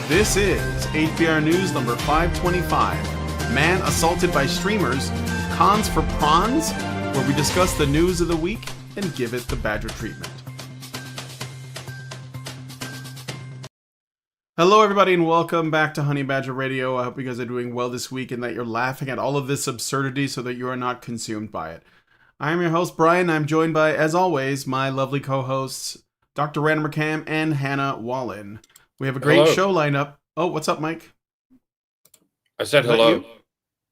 This is HBR News number 525. Man assaulted by streamers, cons for Pr0ns, where we discuss the news of the week and give it the Badger treatment. Hello everybody and welcome back to Honey Badger Radio. I hope you guys are doing well this week and that you're laughing at all of this absurdity so that you are not consumed by it. I'm your host Brian. I'm joined by, as always, my lovely co-hosts Dr. Random McCam and Hannah Wallen. We have a great show lineup. Oh, what's up, Mike? I said hello. You?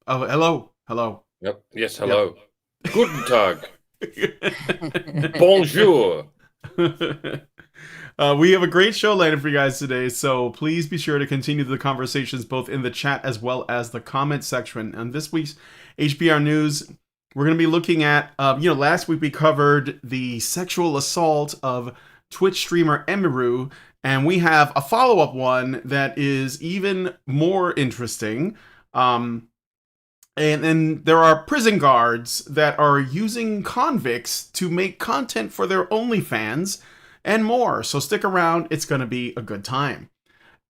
Oh, hello. Hello. Yep. Yes, hello. Yep. Guten Tag. Bonjour. We have a great show lineup for you guys today, so please be sure to continue the conversations both in the chat as well as the comment section. And this week's HBR News, we're going to be looking at, last week we covered the sexual assault of Twitch streamer Emiru, and we have a follow-up one that is even more interesting. And there are prison guards that are using convicts to make content for their OnlyFans and more. So stick around. It's going to be a good time.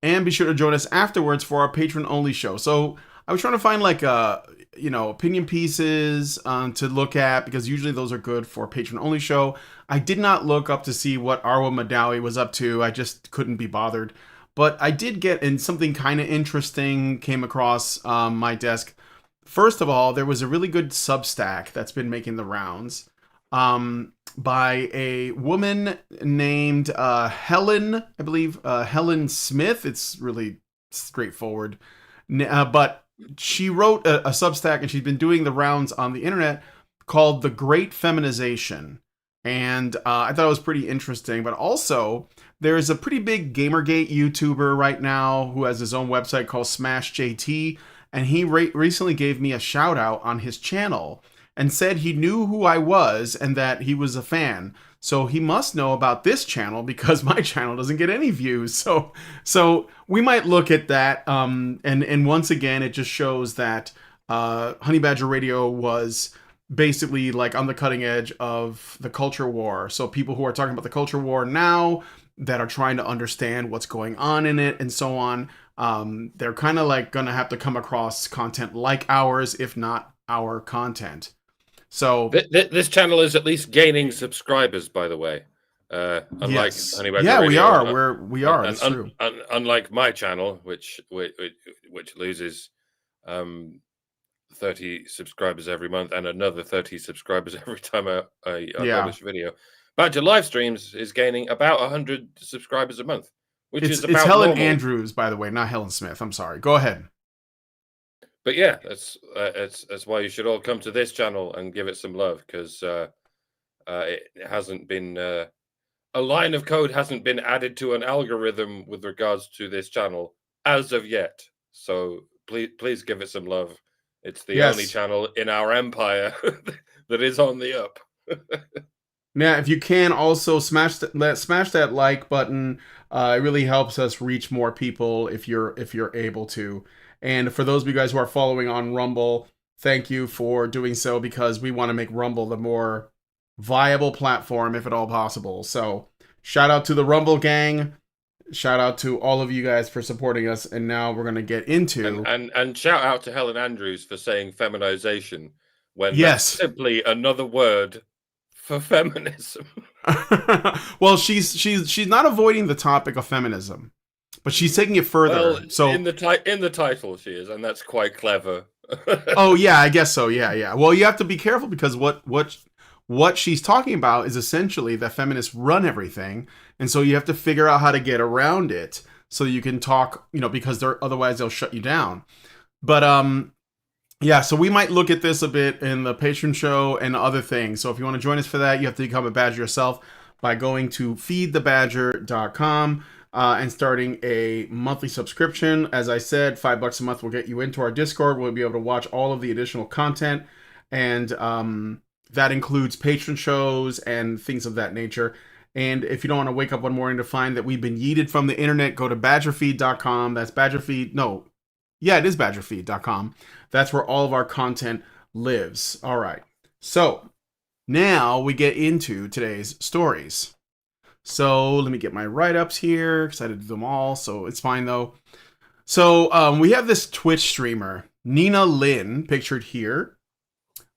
And be sure to join us afterwards for our patron-only show. So I was trying to find opinion pieces to look at, because usually those are good for patron-only show. I did not look up to see what Arwa Madawi was up to. I just couldn't be bothered. But I did get in something kind of interesting came across my desk. First of all, there was a really good Substack that's been making the rounds by a woman named Helen, I believe, Helen Smith. It's really straightforward. But she wrote a Substack, and she's been doing the rounds on the internet called The Great Feminization. And I thought it was pretty interesting. But also, there's a pretty big Gamergate YouTuber right now who has his own website called Smash JT. And he recently gave me a shout out on his channel and said he knew who I was and that he was a fan. So he must know about this channel because my channel doesn't get any views. So we might look at that. And once again, it just shows that Honey Badger Radio was basically like on the cutting edge of the culture war. So people who are talking about the culture war now that are trying to understand what's going on in it and so on, they're kind of like going to have to come across content like ours, if not our content. So this channel is at least gaining subscribers, by the way. Unlike yes. Honey Badger yeah, Radio, we are. That's true. Unlike my channel, which loses 30 subscribers every month and another 30 subscribers every time I publish a video. Badger Live Streams is gaining about 100 subscribers a month, which is about it's Helen normal. Andrews, by the way, not Helen Smith. I'm sorry. Go ahead. But yeah, that's why you should all come to this channel and give it some love, because it hasn't been a line of code hasn't been added to an algorithm with regards to this channel as of yet. So please give it some love. It's the only channel in our empire that is on the up. Now, if you can also smash that like button, it really helps us reach more people if you're able to. And for those of you guys who are following on Rumble, thank you for doing so, because we want to make Rumble the more viable platform, if at all possible. So shout out to the Rumble gang. Shout out to all of you guys for supporting us. And now we're going to get into... And shout out to Helen Andrews for saying feminization when that's simply another word for feminism. Well, she's not avoiding the topic of feminism, but she's taking it further. Well, so in the title she is, and that's quite clever. Oh yeah, I guess so. Yeah. Well, you have to be careful, because what she's talking about is essentially that feminists run everything, and so you have to figure out how to get around it so you can talk, because otherwise they'll shut you down. But yeah, so we might look at this a bit in the Patreon show and other things. So if you want to join us for that, you have to become a Badger yourself by going to feedthebadger.com and starting a monthly subscription. As I said, $5 a month will get you into our Discord. We'll be able to watch all of the additional content, and that includes patron shows and things of that nature. And if you don't want to wake up one morning to find that we've been yeeted from the internet, go to badgerfeed.com. That's Badgerfeed. No. Yeah, it is badgerfeed.com. That's where all of our content lives. All right. So now we get into today's stories. So let me get my write-ups here because I did them all, so it's fine though. So we have this Twitch streamer, Lynn, pictured here,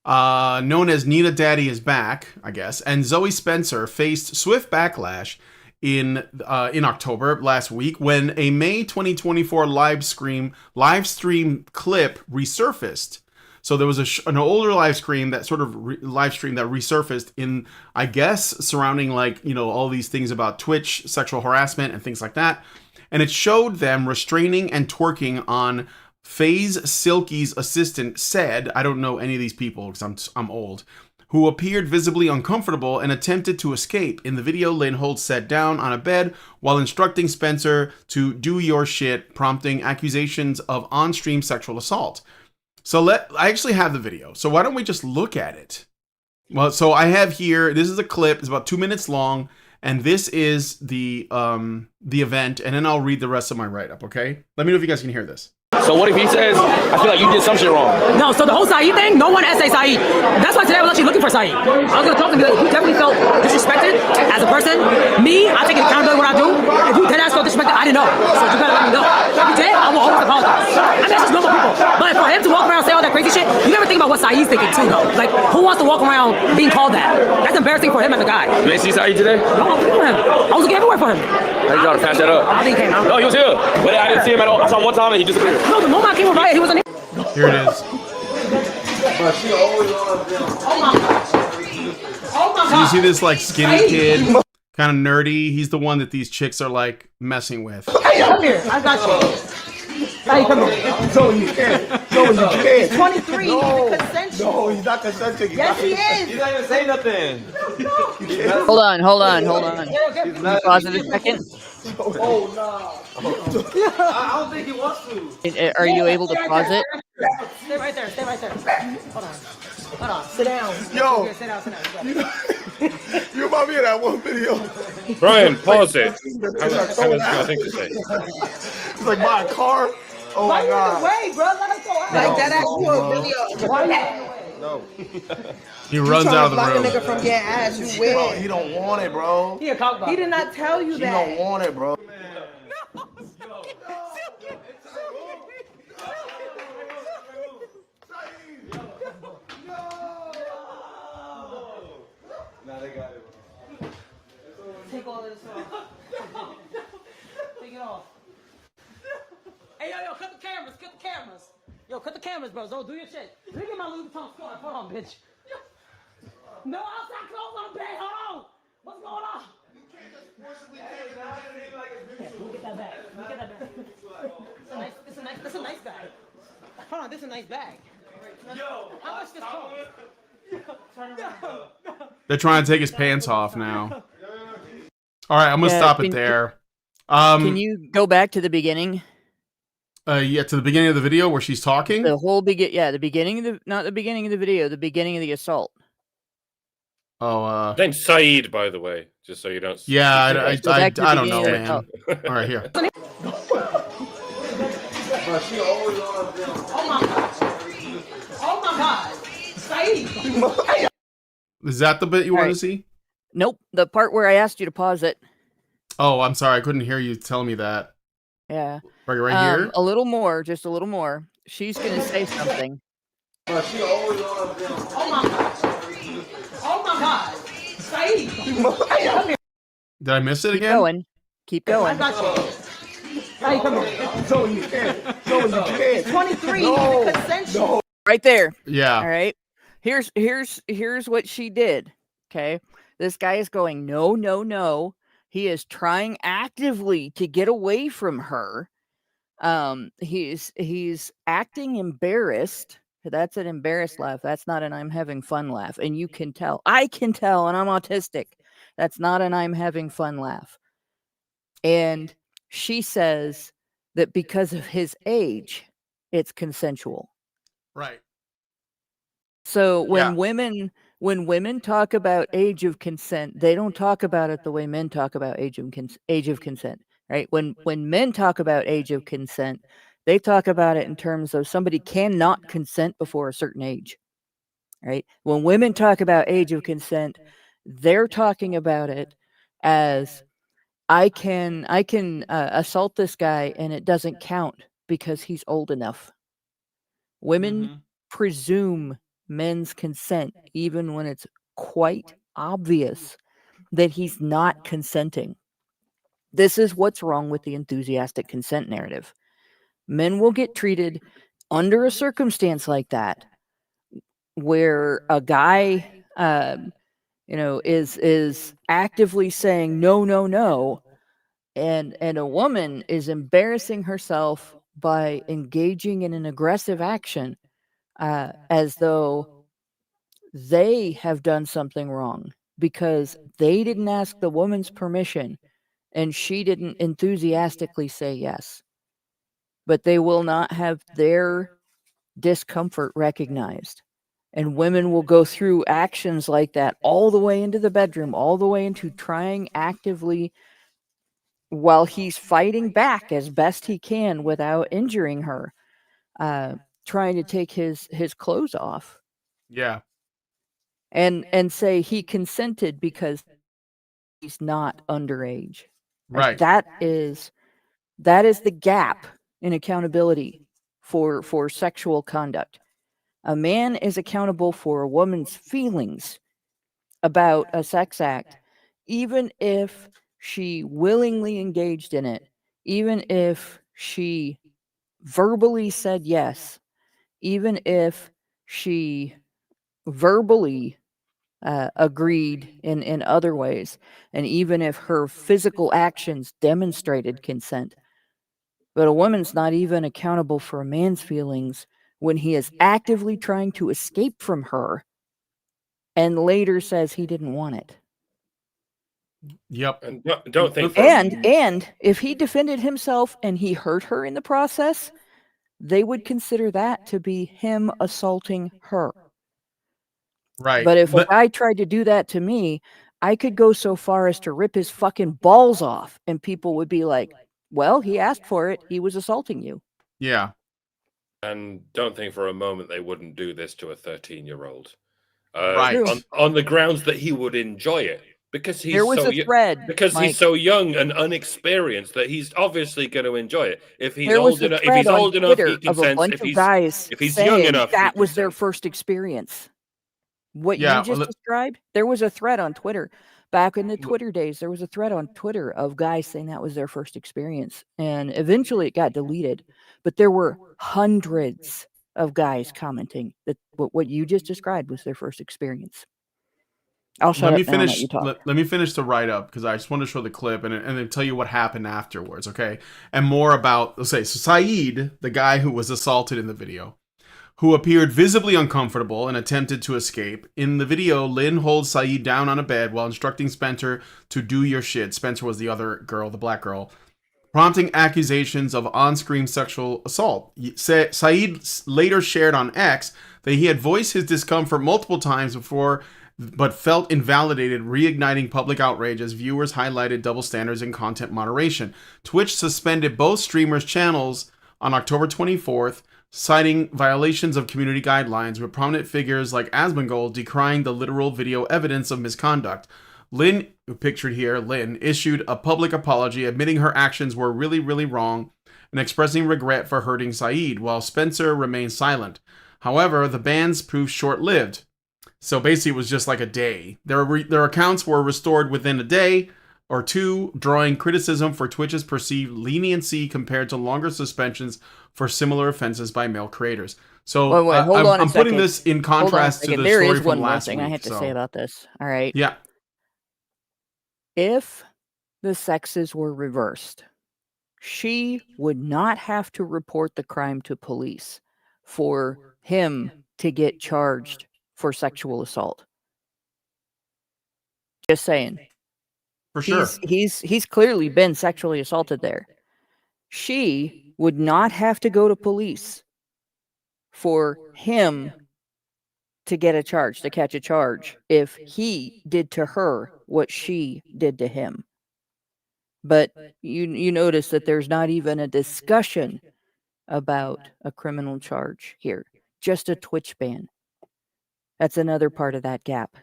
known as Nina Daddy is Back, I guess, and Zoe Spencer faced swift backlash in October last week when a May 2024 live stream clip resurfaced. So there was an older live stream that sort of live stream that resurfaced in, I guess, surrounding like, you know, all these things about Twitch, sexual harassment and things like that. And it showed them restraining and twerking on FaZe Silky's assistant, Said, I don't know any of these people because I'm old, who appeared visibly uncomfortable and attempted to escape. In the video, Lynn holds Said down on a bed while instructing Spencer to do your shit, prompting accusations of on-stream sexual assault. So I actually have the video. So why don't we just look at it? Well, so I have here, this is a clip, it's about 2 minutes long, and this is the event, and then I'll read the rest of my write-up, okay? Let me know if you guys can hear this. So what if he says, I feel like you did some shit wrong? No, so the whole Saeed thing, no one essay Saeed. That's why today I was actually looking for Saeed. I was going to talk to him because he definitely felt disrespected as a person. Me, I take accountability what I do. If you dead ass felt disrespected, I didn't know. So you gotta let me know. If you did, I will always apologize. I mean, that's just normal people. But for him to walk around and say all that crazy shit, you never think about what Saeed's thinking too, though. Like, who wants to walk around being called that? That's embarrassing for him as a guy. You ain't see Saeed today? No, I'm looking for him. I was looking everywhere for him. I need y'all to patch that up. I think he came out. No, he was here. But I didn't see him at all. I saw him one time and he disappeared. No, the moment I came over, he was in here. Here it is. But she always on them. Oh my God. Oh my God. So you see this like skinny kid, kind of nerdy. He's the one that these chicks are like messing with. Hey, come here. I got you. Hey, come here. So you can't. So you can't. 23. No. He's consensual. No, he's not consenting. Yes, he is. He's not even saying nothing. Hold on. Can you pause it a second? Oh, no. I don't think he wants to. Are you able to pause it? Stay right there. Hold on. Sit down. Yo. Here, sit down. You remind me of that one video. Brian, pause it. Hannah's got a thing to say. It's like buy a car. Oh Why my you in the God. way, bro? Let us go out. Like that actual video. Why that? No. He runs out of the Block a room. nigga from getting ass. You Bro, weird. he don't want it, bro. He a cock blocker. He did not tell you He that. don't want it, bro. Now they got it. Take all of this off. Take it off. Hey, yo, cut the cameras. Yo, cut the cameras, bro. Zo, do your shit. Look at my Louis Vuitton scarf. Hold on, bitch. No outside clothes on the bed. Hold on. What's going on? Yeah, we'll get that bag. It's a nice bag. Hold on, this is a nice bag. Yo, how much this cost? Turn around. They're trying to take his pants off now. All right, I'm gonna Yeah, stop it there. Can you go back to the beginning? Yeah, to the beginning of the video where she's talking. The whole the beginning of the not the beginning of the video, the beginning of the assault. Oh, Name's Saeed, by the way, just so you don't. yeah, Go I back to the don't know, beginning. man. All right, here. But she always on them. Oh my God. Saeed. Is that the bit you want All to right. see? Nope, the part where I asked you to pause it. Oh, I'm sorry, I couldn't hear you telling me that. Yeah. Right here. A little more, just a little more. She's gonna say something. But she always on them. Oh my God. Saeed. Did I miss it Keep again? going. Keep I going. got you. Hey, come here. So you can't. So you can't. 23. No. He's consensual. Right there. Yeah. All right. Here's what she did. Okay. This guy is going, no. He is trying actively to get away from her. He's acting embarrassed. That's an embarrassed laugh. That's not an I'm having fun laugh. And you can tell. I can tell, and I'm autistic. That's not an I'm having fun laugh. And she says that because of his age, it's consensual. Right. So Yeah. when women talk about age of consent, they don't talk about it the way men talk about age of consent, right? When men talk about age of consent, they talk about it in terms of somebody cannot consent before a certain age, right? When women talk about age of consent, they're talking about it as I can assault this guy and it doesn't count because he's old enough. Women presume men's consent even when it's quite obvious that he's not consenting. This is what's wrong with the enthusiastic consent narrative. Men will get treated under a circumstance like that where a guy is actively saying no, no, no, and a woman is embarrassing herself by engaging in an aggressive action as though they have done something wrong because they didn't ask the woman's permission and she didn't enthusiastically say yes. But they will not have their discomfort recognized. And women will go through actions like that all the way into the bedroom, all the way into trying actively while he's fighting back as best he can without injuring her, trying to take his clothes off. Yeah. And say he consented because he's not underage. Right. That is the gap in accountability for sexual conduct. A man is accountable for a woman's feelings about a sex act, even if she willingly engaged in it, even if she verbally said yes, even if she verbally agreed in other ways, and even if her physical actions demonstrated consent. But a woman's not even accountable for a man's feelings when he is actively trying to escape from her and later says he didn't want it. Yep. And don't think. And if he defended himself and he hurt her in the process, they would consider that to be him assaulting her. Right. But if a guy tried to do that to me, I could go so far as to rip his fucking balls off, and people would be like, well, he asked for it. He was assaulting you. Yeah. And don't think for a moment they wouldn't do this to a 13-year-old. Right. On the grounds that he would enjoy it. Because he's he's so young and unexperienced that he's obviously going to enjoy it. If he's old enough, he consents. If he's young enough, that was their first experience. What you just described, there was a thread on Twitter back in the Twitter days. There was a thread on Twitter of guys saying that was their first experience, and eventually it got deleted. But there were hundreds of guys commenting that what you just described was their first experience. I'll shut up now and let you talk. Let me finish the write-up because I just want to show the clip and then tell you what happened afterwards, okay? And more about, let's say, so Saeed, the guy who was assaulted in the video, who appeared visibly uncomfortable and attempted to escape. In the video, Lynn holds Saeed down on a bed while instructing Spencer to do your shit. Spencer was the other girl, the black girl, prompting accusations of on-screen sexual assault. Saeed later shared on X that he had voiced his discomfort multiple times before, but felt invalidated, reigniting public outrage as viewers highlighted double standards in content moderation. Twitch suspended both streamers' channels on October 24th, citing violations of community guidelines, with prominent figures like Asmongold decrying the literal video evidence of misconduct. Lynn, pictured here, Lynn, issued a public apology, admitting her actions were really, really wrong and expressing regret for hurting Saeed, while Spencer remained silent. However, the bans proved short-lived. So basically, it was just like a day. Their accounts were restored within a day or two, drawing criticism for Twitch's perceived leniency compared to longer suspensions for similar offenses by male creators. So I'm putting this in contrast to the story from last week. There is one more thing I have to say about this. All right. Yeah. If the sexes were reversed, she would not have to report the crime to police for him to get charged for sexual assault. Just saying. For sure. He's clearly been sexually assaulted there. She would not have to go to police for him to get a charge, to catch a charge, if he did to her what she did to him. But you notice that there's not even a discussion about a criminal charge here, just a Twitch ban. That's another part of that gap.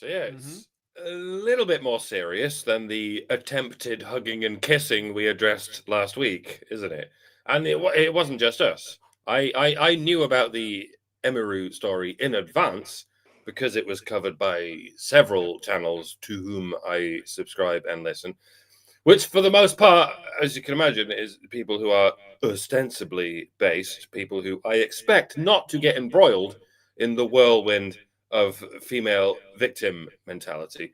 So yeah, it's a little bit more serious than the attempted hugging and kissing we addressed last week, isn't it? And it wasn't just us. I knew about the Emiru story in advance because it was covered by several channels to whom I subscribe and listen, which for the most part, as you can imagine, is people who are ostensibly based, people who I expect not to get embroiled in the whirlwind of female victim mentality.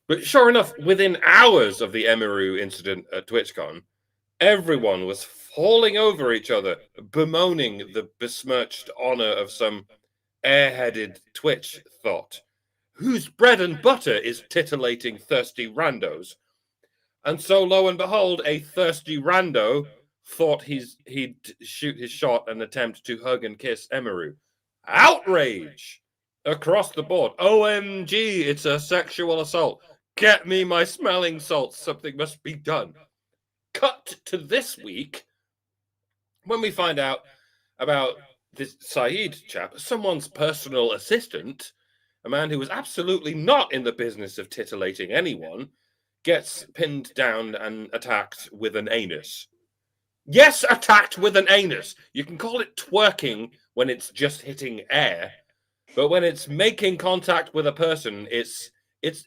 But sure enough, within hours of the Emiru incident at TwitchCon, everyone was falling over each other, bemoaning the besmirched honor of some airheaded Twitch thought, whose bread and butter is titillating thirsty randos. And so, lo and behold, a thirsty rando thought he'd shoot his shot and attempt to hug and kiss Emiru. Outrage across the board. OMG, it's a sexual assault. Get me my smelling salts. Something must be done. Cut to this week when we find out about this Saeed chap, someone's personal assistant, a man who was absolutely not in the business of titillating anyone, gets pinned down and attacked with an anus. Yes, attacked with an anus. You can call it twerking when it's just hitting air, but when it's making contact with a person, it's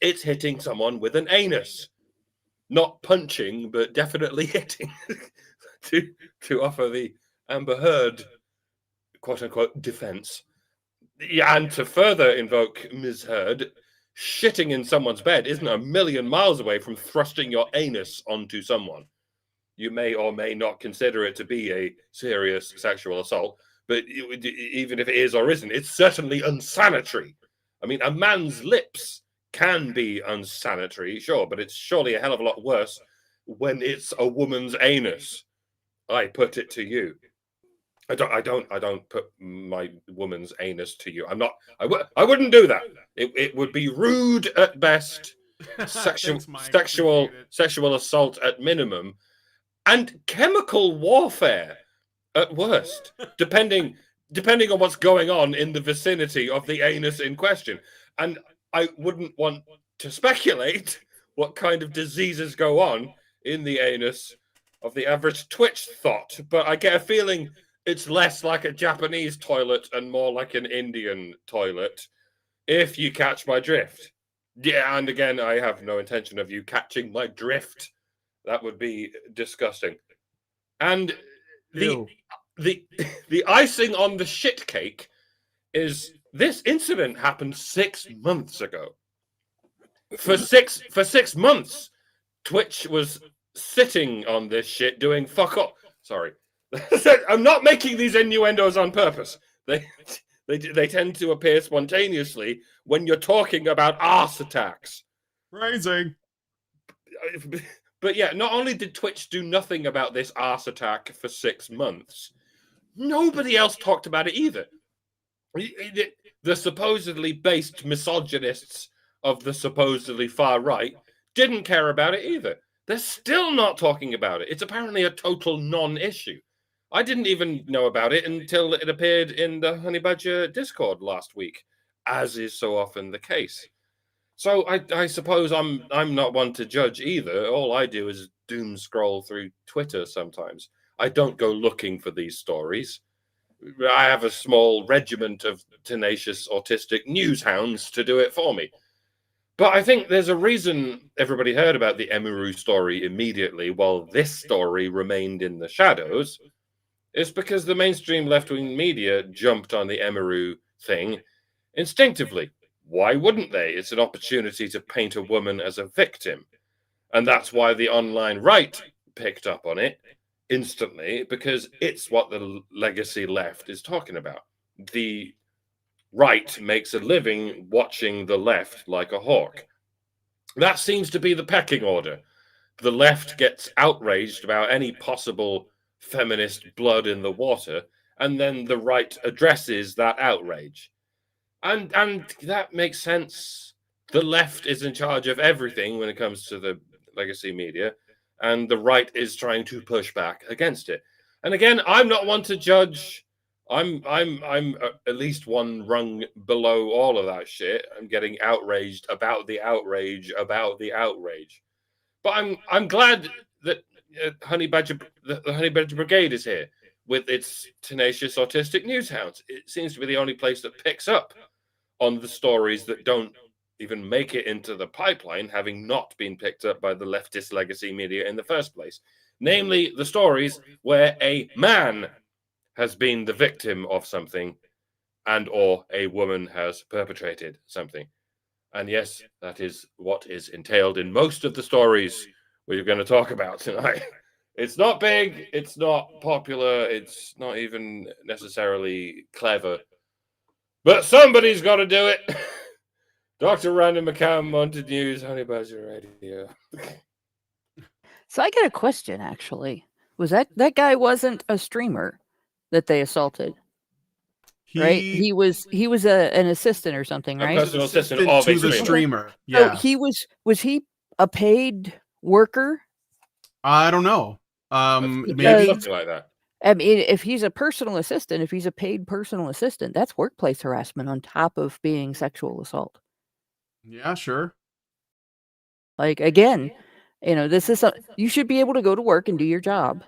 hitting someone with an anus. Not punching, but definitely hitting to offer the Amber Heard quote-unquote defense. Yeah, and to further invoke Ms. Heard, shitting in someone's bed isn't a million miles away from thrusting your anus onto someone. You may or may not consider it to be a serious sexual assault, but even if it is or isn't, it's certainly unsanitary. I mean, a man's lips can be unsanitary, sure, but it's surely a hell of a lot worse when it's a woman's anus. I put it to you. I don't put my woman's anus to you. I wouldn't do that. It would be rude at best, Thanks, Mike. sexual assault at minimum, and chemical warfare at worst, depending on what's going on in the vicinity of the anus in question. And I wouldn't want to speculate what kind of diseases go on in the anus of the average Twitch thought, but I get a feeling it's less like a Japanese toilet and more like an Indian toilet, if you catch my drift. Yeah, and again, I have no intention of you catching my drift. That would be disgusting. And the icing on the shit cake is this incident happened 6 months ago. For six months, Twitch was sitting on this shit doing fuck off. Sorry. I'm not making these innuendos on purpose. They tend to appear spontaneously when you're talking about arse attacks. Rising. But yeah, not only did Twitch do nothing about this arse attack for 6 months, nobody else talked about it either. The supposedly based misogynists of the supposedly far right didn't care about it either. They're still not talking about it. It's apparently a total non-issue. I didn't even know about it until it appeared in the Honey Badger Discord last week, as is so often the case. So I suppose I'm not one to judge either. All I do is doom scroll through Twitter sometimes. I don't go looking for these stories. I have a small regiment of tenacious autistic news hounds to do it for me. But I think there's a reason everybody heard about the Emiru story immediately while this story remained in the shadows. It's because the mainstream left-wing media jumped on the Emiru thing instinctively. Why wouldn't they? It's an opportunity to paint a woman as a victim. And that's why the online right picked up on it instantly, because it's what the legacy left is talking about. The right makes a living watching the left like a hawk. That seems to be the pecking order. The left gets outraged about any possible feminist blood in the water, and then the right addresses that outrage. And that makes sense. The left is in charge of everything when it comes to the legacy media, and the right is trying to push back against it. And again, I'm not one to judge I'm at least one rung below all of that shit. I'm getting outraged about the outrage about the outrage. But I'm glad that the Honey Badger Brigade is here with its tenacious autistic news hounds. It seems to be the only place that picks up on the stories that don't even make it into the pipeline, having not been picked up by the leftist legacy media in the first place. Namely, the stories where a man has been the victim of something and or a woman has perpetrated something. And yes, that is what is entailed in most of the stories we're going to talk about tonight. It's not big, it's not popular, it's not even necessarily clever, but somebody's got to do it. Dr. Random McCann, Monted News, Honey Badger Radio. So I got a question, actually. Was that guy wasn't a streamer that they assaulted, right? He was an assistant or something, A right? personal assistant to of a the streamer. streamer. So Yeah. he was he a paid worker? I don't know. Maybe Maybe. something like that. I mean, if he's a personal assistant, if he's a paid personal assistant, that's workplace harassment on top of being sexual assault. Yeah, sure. Like, again, this is you should be able to go to work and do your job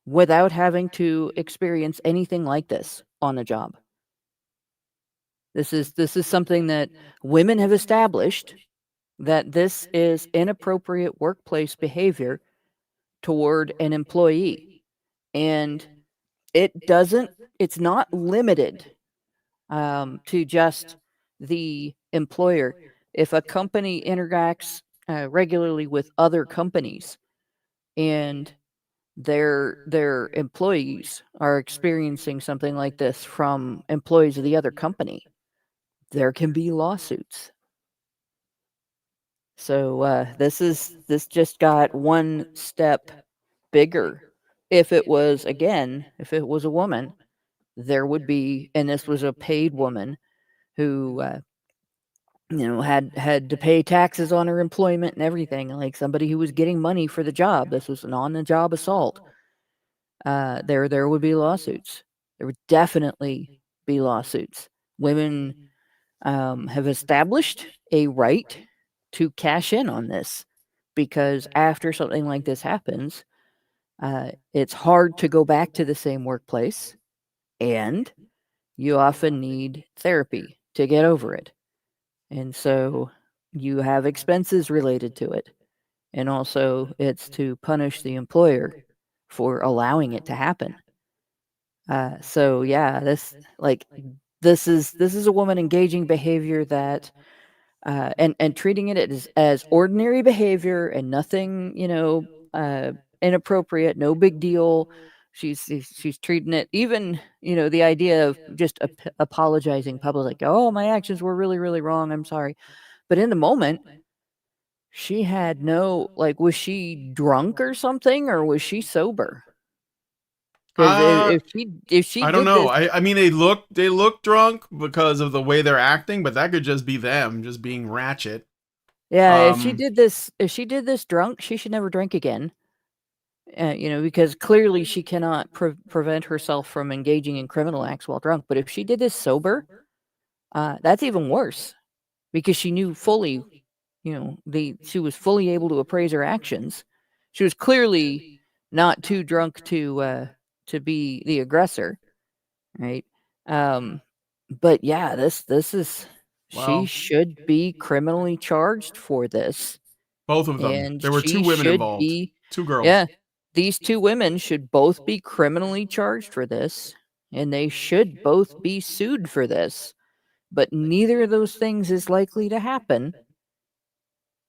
without having to experience anything like this on the job. This is something that women have established, that this is inappropriate workplace behavior toward an employee. And it's not limited to just the employer. If a company interacts regularly with other companies and their employees are experiencing something like this from employees of the other company, there can be lawsuits. So this just got one step bigger. If it was a woman, there would be, and this was a paid woman who had to pay taxes on her employment and everything, like somebody who was getting money for the job. This was an on-the-job assault. There would be lawsuits. There would definitely be lawsuits. Women have established a right to cash in on this, because after something like this happens, it's hard to go back to the same workplace, and you often need therapy to get over it. And so you have expenses related to it. And also it's to punish the employer for allowing it to happen. So yeah, this is a woman engaging behavior that and treating it as ordinary behavior and nothing, inappropriate, no big deal. She's treating it, even, the idea of just apologizing publicly, like, oh, my actions were really, really wrong, I'm sorry. But in the moment, she had was she drunk or something, or was she sober? Because if she I don't did know. this, I mean, they look drunk because of the way they're acting, but that could just be them just being ratchet. yeah, if she did this drunk, she should never drink again. Because clearly she cannot prevent herself from engaging in criminal acts while drunk. But if she did this sober, that's even worse, because she knew fully, she was fully able to appraise her actions. She was clearly not too drunk to be the aggressor, right? But yeah, this is Wow. she should be criminally charged for this. Both of them. And There were two she women should involved. be- Two girls. Yeah, these two women should both be criminally charged for this, and they should both be sued for this. But neither of those things is likely to happen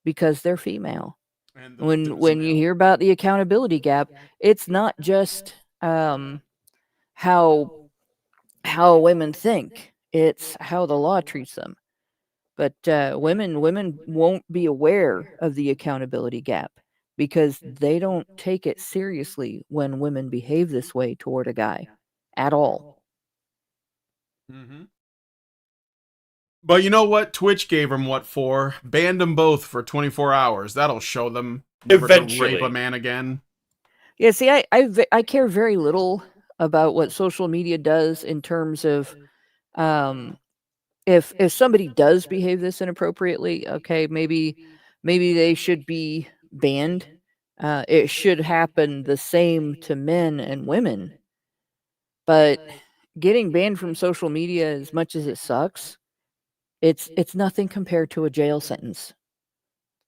because they're female. And When you hear about the accountability gap, it's not just how women think, it's how the law treats them. But women won't be aware of the accountability gap because they don't take it seriously when women behave this way toward a guy at all. Mm-hmm. But you know what? Twitch gave them what for? Banned them both for 24 hours. That'll show them never to Eventually. rape a man again. Yeah, see, I care very little about what social media does in terms of if somebody does behave this inappropriately, okay, maybe they should be banned. It should happen the same to men and women. But getting banned from social media, as much as it sucks, it's nothing compared to a jail sentence.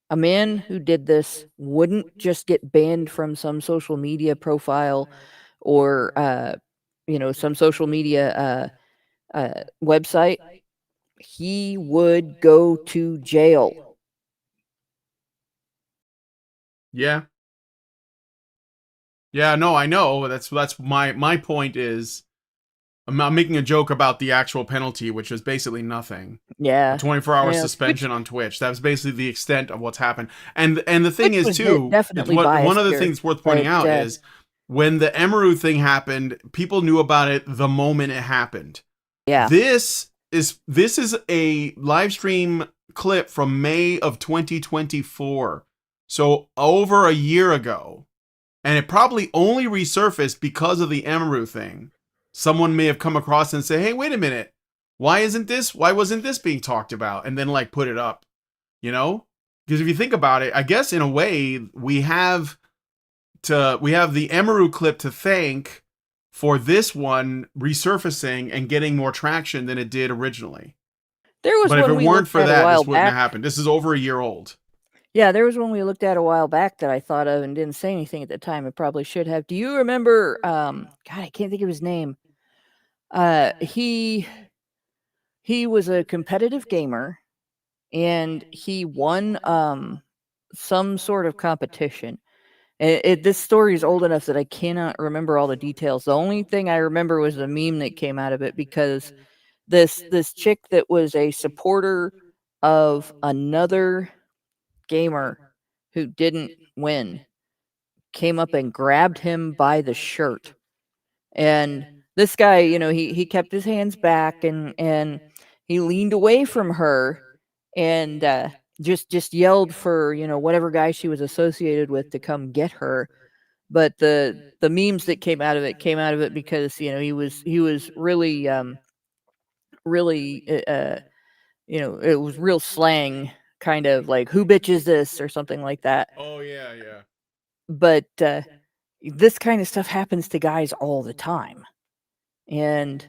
A man who did this wouldn't just get banned from some social media profile or some social media website. He would go to jail. Yeah. Yeah, no, I know. That's my point is I'm making a joke about the actual penalty, which is basically nothing. Yeah. A 24-hour Yeah, suspension on Twitch. That was basically the extent of what's happened. And the thing Twitch is was too, definitely one biased of the here, things worth pointing but, out is when the Emiru thing happened, people knew about it the moment it happened. Yeah. This is a live stream clip from May of 2024. So over a year ago. And it probably only resurfaced because of the Emiru thing. Someone may have come across and say, hey, wait a minute. Why wasn't this being talked about? And then like put it up, you know? Because if you think about it, I guess in a way we have the Emiru clip to thank for this one resurfacing and getting more traction than it did originally. There was But if one it we weren't looked for at a that, while this wouldn't have back. happened. This is over a year old. Yeah, there was one we looked at a while back that I thought of and didn't say anything at the time. It probably should have. Do you remember? God, I can't think of his name. He was a competitive gamer, and he won some sort of competition. This story is old enough that I cannot remember all the details. The only thing I remember was the meme that came out of it, because this chick that was a supporter of another gamer who didn't win came up and grabbed him by the shirt. And this guy, he kept his hands back and he leaned away from her and just yelled for, whatever guy she was associated with to come get her. But the memes that came out of it because, he was really it was real slang, kind of like, who bitch is this or something like that. Oh, yeah, yeah. But this kind of stuff happens to guys all the time. And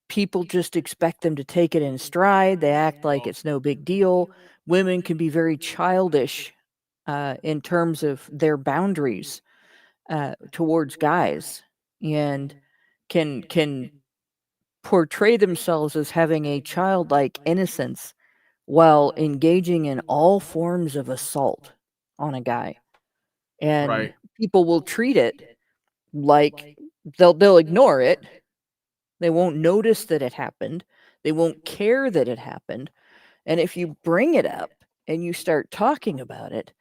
people just expect them to take it in stride. They act like it's no big deal. Women can be very childish in terms of their boundaries towards guys, and can portray themselves as having a childlike innocence while engaging in all forms of assault on a guy. And Right. people will treat it like they'll ignore it. They won't notice that it happened. They won't care that it happened. And if you bring it up and you start talking about it,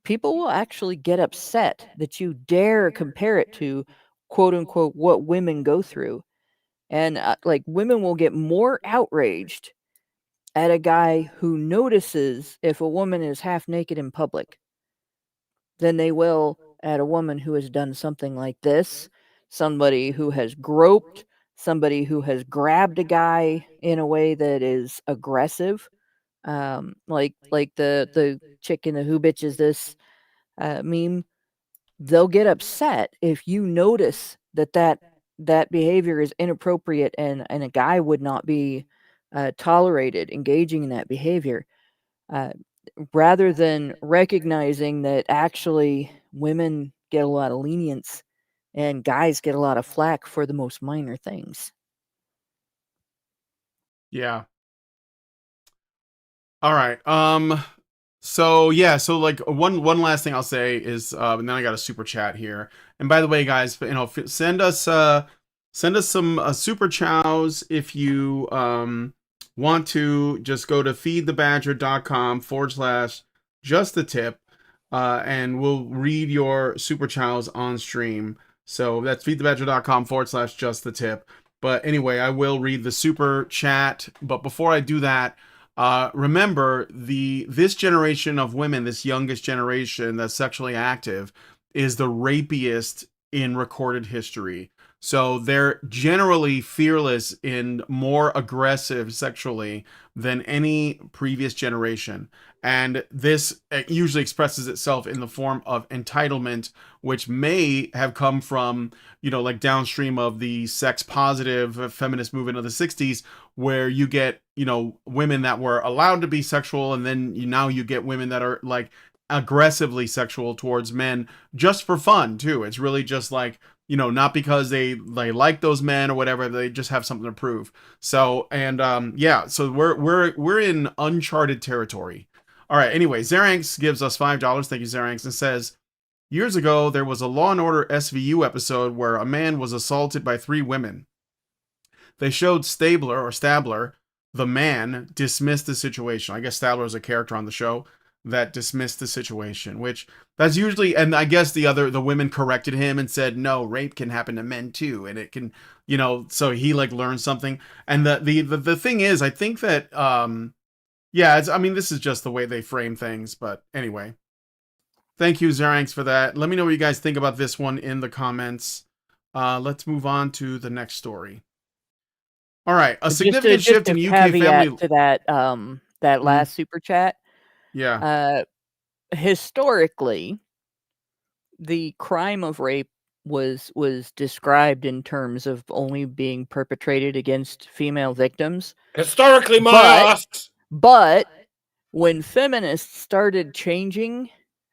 people will actually get upset that you dare compare it to, quote unquote, what women go through. And women will get more outraged at a guy who notices if a woman is half naked in public than they will at a woman who has done something like this, somebody who has groped, somebody who has grabbed a guy in a way that is aggressive, like the chick in the who bitch is this meme. They'll get upset if you notice that behavior is inappropriate and a guy would not be tolerated engaging in that behavior. Rather than recognizing that actually women get a lot of lenience and guys get a lot of flack for the most minor things. Yeah. All right. So yeah, so like one last thing I'll say is, and then I got a super chat here. And by the way, guys, send us some super chows if you want to. Just go to feedthebadger.com/just-the-tip, and we'll read your super chows on stream. So that's feedthebadger.com/just-the-tip. But anyway, I will read the super chat. But before I do that, remember this generation of women, this youngest generation that's sexually active, is the rapiest in recorded history. So they're generally fearless and more aggressive sexually than any previous generation. And this usually expresses itself in the form of entitlement, which may have come from, like downstream of the sex positive feminist movement of the 60s, where you get, women that were allowed to be sexual, and then now you get women that are like aggressively sexual towards men just for fun too. It's really just like, not because they like those men or whatever, they just have something to prove. So, and yeah, so we're in uncharted territory. All right, anyway, Zeranx gives us $5. Thank you, Zeranx, and says, years ago there was a Law and Order SVU episode where a man was assaulted by 3 women. They showed Stabler, the man, dismissed the situation. I guess Stabler is a character on the show that dismissed the situation, which that's usually, and I guess the women corrected him and said, no, rape can happen to men too, and it can, so he like learned something. And the thing is, I think that yeah, this is just the way they frame things, but anyway. Thank you, Zeranx, for that. Let me know what you guys think about this one in the comments. Let's move on to the next story. All right, a significant shift in UK family to that last super chat. Yeah. Historically, the crime of rape was described in terms of only being perpetrated against female victims. Historically, my ass. But when feminists started changing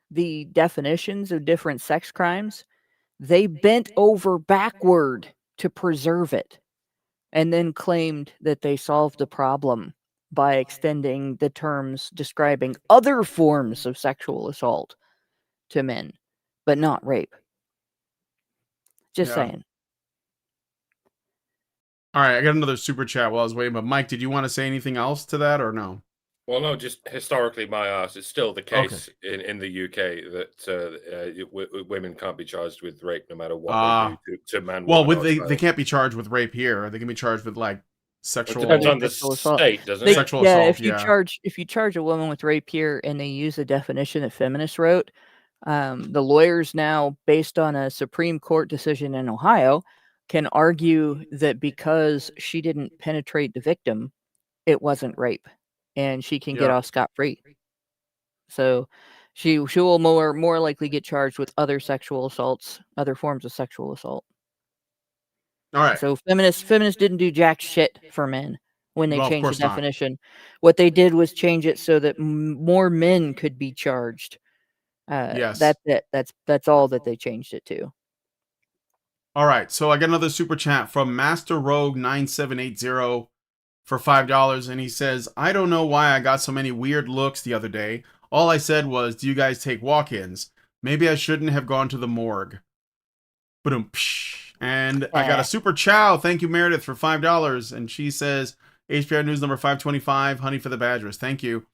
the definitions of different sex crimes, they bent over backward to preserve it, and then claimed that they solved the problem by extending the terms describing other forms of sexual assault to men, but not rape. Just saying. All right, I got another super chat while I was waiting, but Mike, did you want to say anything else to that or no? Well, no, just historically, my ass. It's still the case in the UK that women can't be charged with rape no matter what they do to man. Well, they can't be charged with rape here. They can be charged with like sexual. It depends on the state, doesn't it? Sexual assault. If you charge a woman with rape here and they use a definition that feminists wrote, the lawyers now, based on a Supreme Court decision in Ohio, can argue that because she didn't penetrate the victim, it wasn't rape, and she can get off scot-free. So she will more likely get charged with other sexual assaults, other forms of sexual assault. All right. So feminists didn't do jack shit for men when they changed the definition. What they did was change it so that more men could be charged. Yes. That's it. That's all that they changed it to. All right. So I got another super chat from Master Rogue 9780 for $5, and he says, I don't know why I got so many weird looks the other day. All I said was, do you guys take walk-ins? Maybe I shouldn't have gone to the morgue. And I got a super chow. Thank you, Meredith, for $5. And she says, HBR News number 525, honey for the badgers. Thank you.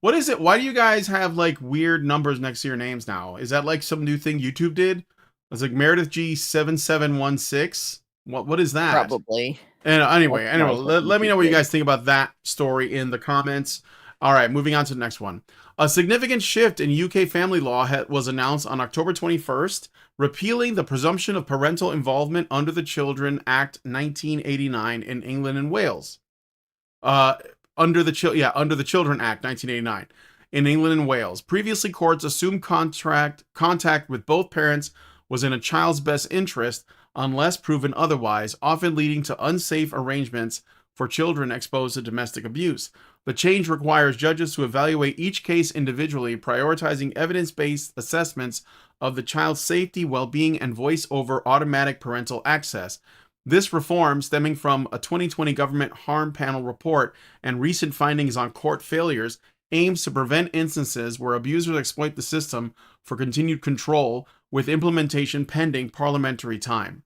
What is it? Why do you guys have like weird numbers next to your names now? Is that like some new thing YouTube did? It's like Meredith G7716. What is that? Probably. And anyway, let me know what you guys think about that story in the comments. All right, moving on to the next one. A significant shift in UK family law was announced on October 21st, repealing the presumption of parental involvement under the Children Act 1989 in England and Wales. Under the Children Act 1989 in England and Wales. Previously, courts assumed contact with both parents was in a child's best interest unless proven otherwise, often leading to unsafe arrangements for children exposed to domestic abuse. The change requires judges to evaluate each case individually, prioritizing evidence-based assessments of the child's safety, well-being, and voice over automatic parental access. This reform, stemming from a 2020 government harm panel report and recent findings on court failures, aims to prevent instances where abusers exploit the system for continued control, with implementation pending parliamentary time.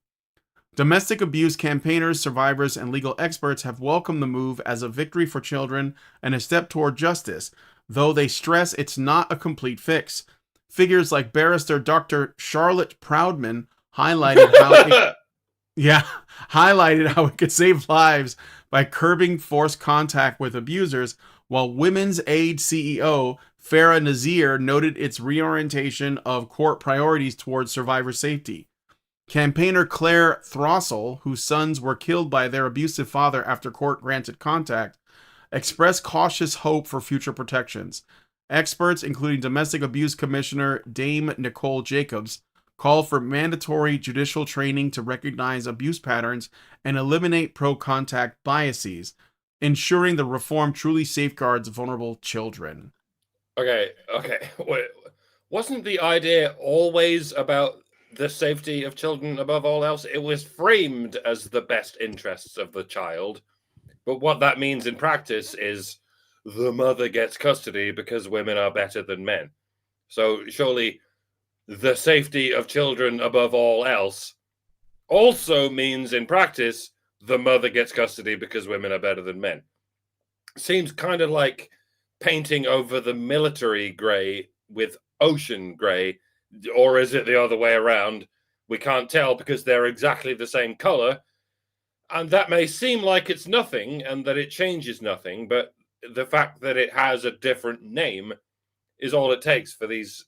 Domestic abuse campaigners, survivors, and legal experts have welcomed the move as a victory for children and a step toward justice, though they stress it's not a complete fix. Figures like barrister Dr. Charlotte Proudman highlighted how it could save lives by curbing forced contact with abusers, while Women's Aid CEO Farah Nazir noted its reorientation of court priorities towards survivor safety. Campaigner Claire Throssell, whose sons were killed by their abusive father after court granted contact, expressed cautious hope for future protections. Experts, including Domestic Abuse Commissioner Dame Nicole Jacobs, call for mandatory judicial training to recognize abuse patterns and eliminate pro-contact biases, ensuring the reform truly safeguards vulnerable children. Okay. Wait, wasn't the idea always about the safety of children above all else? It was framed as the best interests of the child, but what that means in practice is the mother gets custody because women are better than men. So surely the safety of children above all else also means in practice the mother gets custody because women are better than men. Seems kind of like painting over the military gray with ocean gray, or is it the other way around? We can't tell because they're exactly the same color, and that may seem like it's nothing and that it changes nothing, but the fact that it has a different name is all it takes for these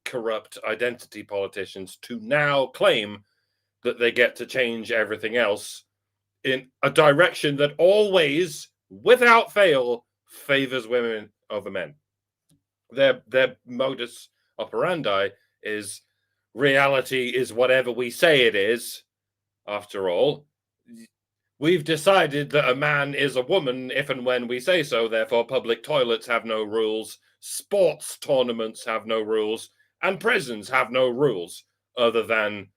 corrupt identity politicians to now claim that they get to change everything else in a direction that always, without fail, favors women over men. Their modus operandi is reality is whatever we say it is. After all, we've decided that a man is a woman if and when we say so, therefore public toilets have no rules, sports tournaments have no rules, and prisons have no rules other than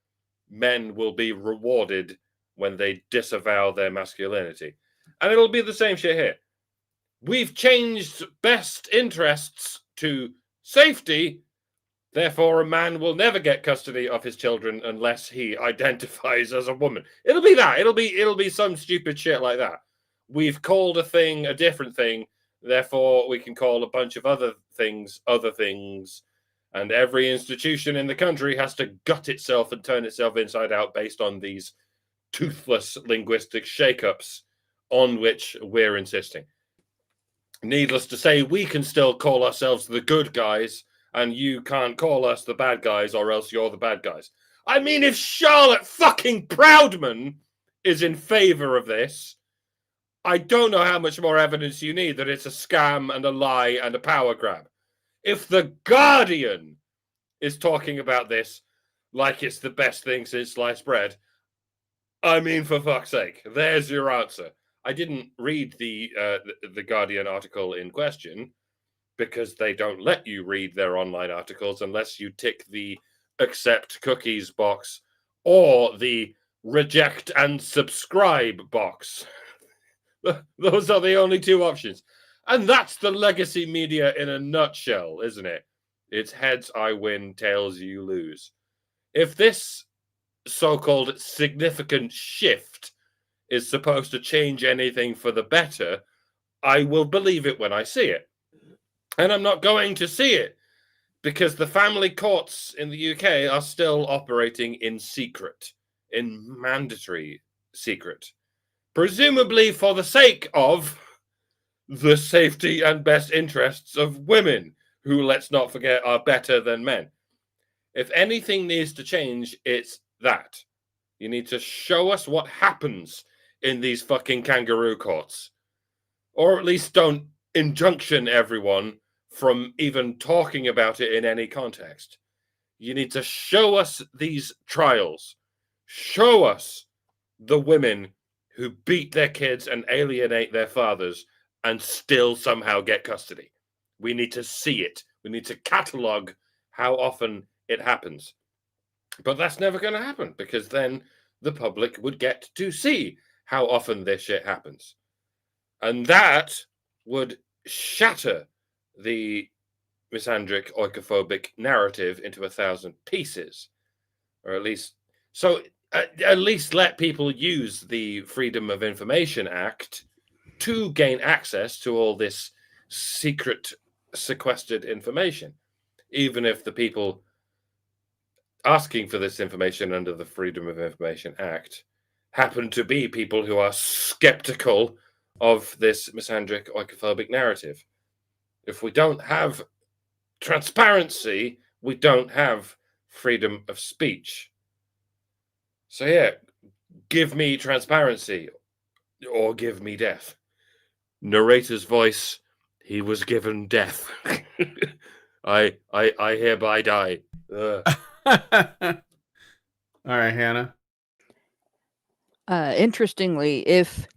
men will be rewarded when they disavow their masculinity. And it'll be the same shit here. We've changed best interests to safety, therefore a man will never get custody of his children unless he identifies as a woman. It'll be that. It'll be some stupid shit like that. We've called a thing a different thing, therefore we can call a bunch of other things, and every institution in the country has to gut itself and turn itself inside out based on these toothless linguistic shakeups on which we're insisting. Needless to say, we can still call ourselves the good guys, and you can't call us the bad guys, or else you're the bad guys. I mean, if Charlotte fucking Proudman is in favor of this, I don't know how much more evidence you need that it's a scam and a lie and a power grab. If The Guardian is talking about this like it's the best thing since sliced bread, I mean, for fuck's sake, there's your answer. I didn't read the Guardian article in question because they don't let you read their online articles unless you tick the accept cookies box or the reject and subscribe box. Those are the only two options. And that's the legacy media in a nutshell, isn't it? It's heads I win, tails you lose. If this so-called significant shift is supposed to change anything for the better, I will believe it when I see it. And I'm not going to see it because the family courts in the UK are still operating in secret, in mandatory secret, presumably for the sake of the safety and best interests of women, who, let's not forget, are better than men. If anything needs to change, it's that. You need to show us what happens in these fucking kangaroo courts. Or at least don't injunction everyone from even talking about it in any context. You need to show us these trials. Show us the women who beat their kids and alienate their fathers and still somehow get custody. We need to see it. We need to catalog how often it happens. But that's never going to happen because then the public would get to see how often this shit happens. And that would shatter the misandric, oikophobic narrative into 1,000 pieces. Or at least, so at least let people use the Freedom of Information Act to gain access to all this secret, sequestered information. Even if the people asking for this information under the Freedom of Information Act happen to be people who are skeptical of this misandric, oikophobic narrative. If we don't have transparency, we don't have freedom of speech. So yeah, give me transparency or give me death. Narrator's voice, he was given death. I hereby die. All right, Hannah. Interestingly, if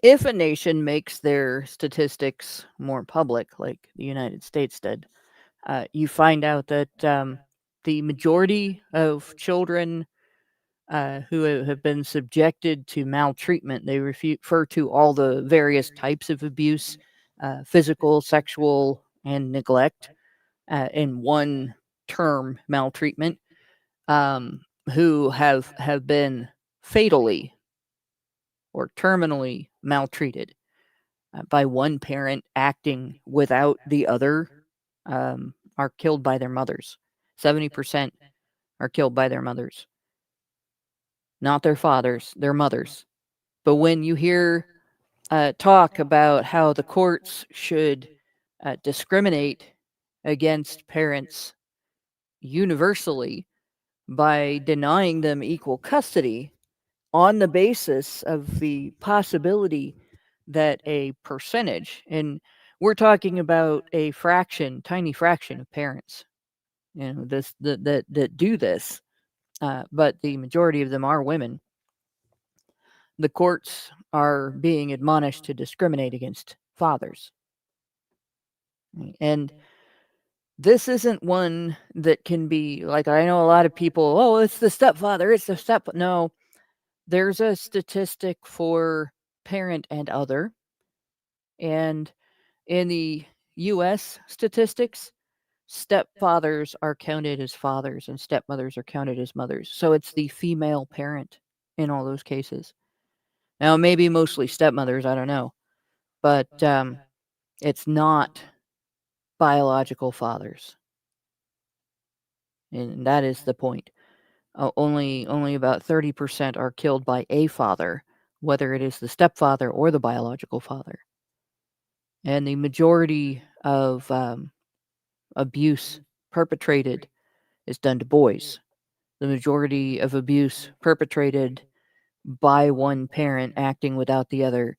a nation makes their statistics more public, like the United States did, you find out that the majority of children who have been subjected to maltreatment, they refer to all the various types of abuse, physical, sexual, and neglect, in one term, maltreatment, who have been fatally or terminally maltreated by one parent acting without the other, are killed by their mothers. 70% are killed by their mothers. Not their fathers, their mothers. But when you hear talk about how the courts should discriminate against parents universally by denying them equal custody on the basis of the possibility that a percentage, and we're talking about a fraction, tiny fraction of parents, that do this, but the majority of them are women. The courts are being admonished to discriminate against fathers. And this isn't one that can be like, I know a lot of people, oh, it's the stepfather, it's the step. No, there's a statistic for parent and other. And in the US statistics, stepfathers are counted as fathers and stepmothers are counted as mothers. So it's the female parent in all those cases. Now, maybe mostly stepmothers, I don't know. But it's not biological fathers. And that is the point. Only about 30% are killed by a father, whether it is the stepfather or the biological father. And the majority of abuse perpetrated is done to boys. The majority of abuse perpetrated by one parent acting without the other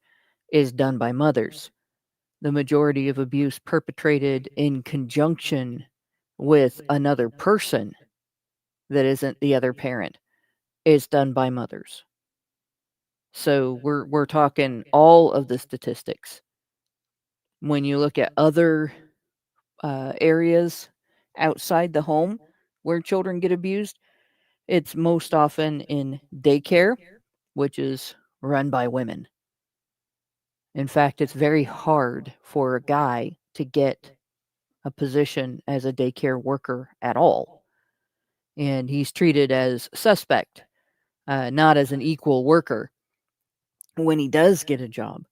is done by mothers. The majority of abuse perpetrated in conjunction with another person that isn't the other parent is done by mothers. So we're talking all of the statistics. When you look at other areas outside the home where children get abused, it's most often in daycare, which is run by women. In fact, it's very hard for a guy to get a position as a daycare worker at all. And he's treated as suspect, not as an equal worker when he does get a job.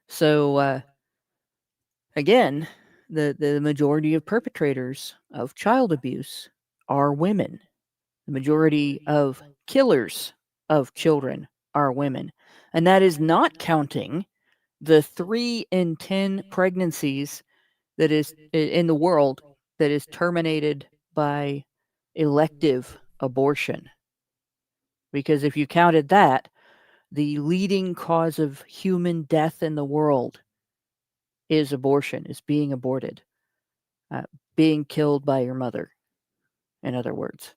So, again, the majority of perpetrators of child abuse are women. The majority of killers of children are women. And that is not counting the 3 in 10 pregnancies that is in the world that is terminated by elective abortion. Because if you counted that, the leading cause of human death in the world is abortion, is being aborted, being killed by your mother, in other words,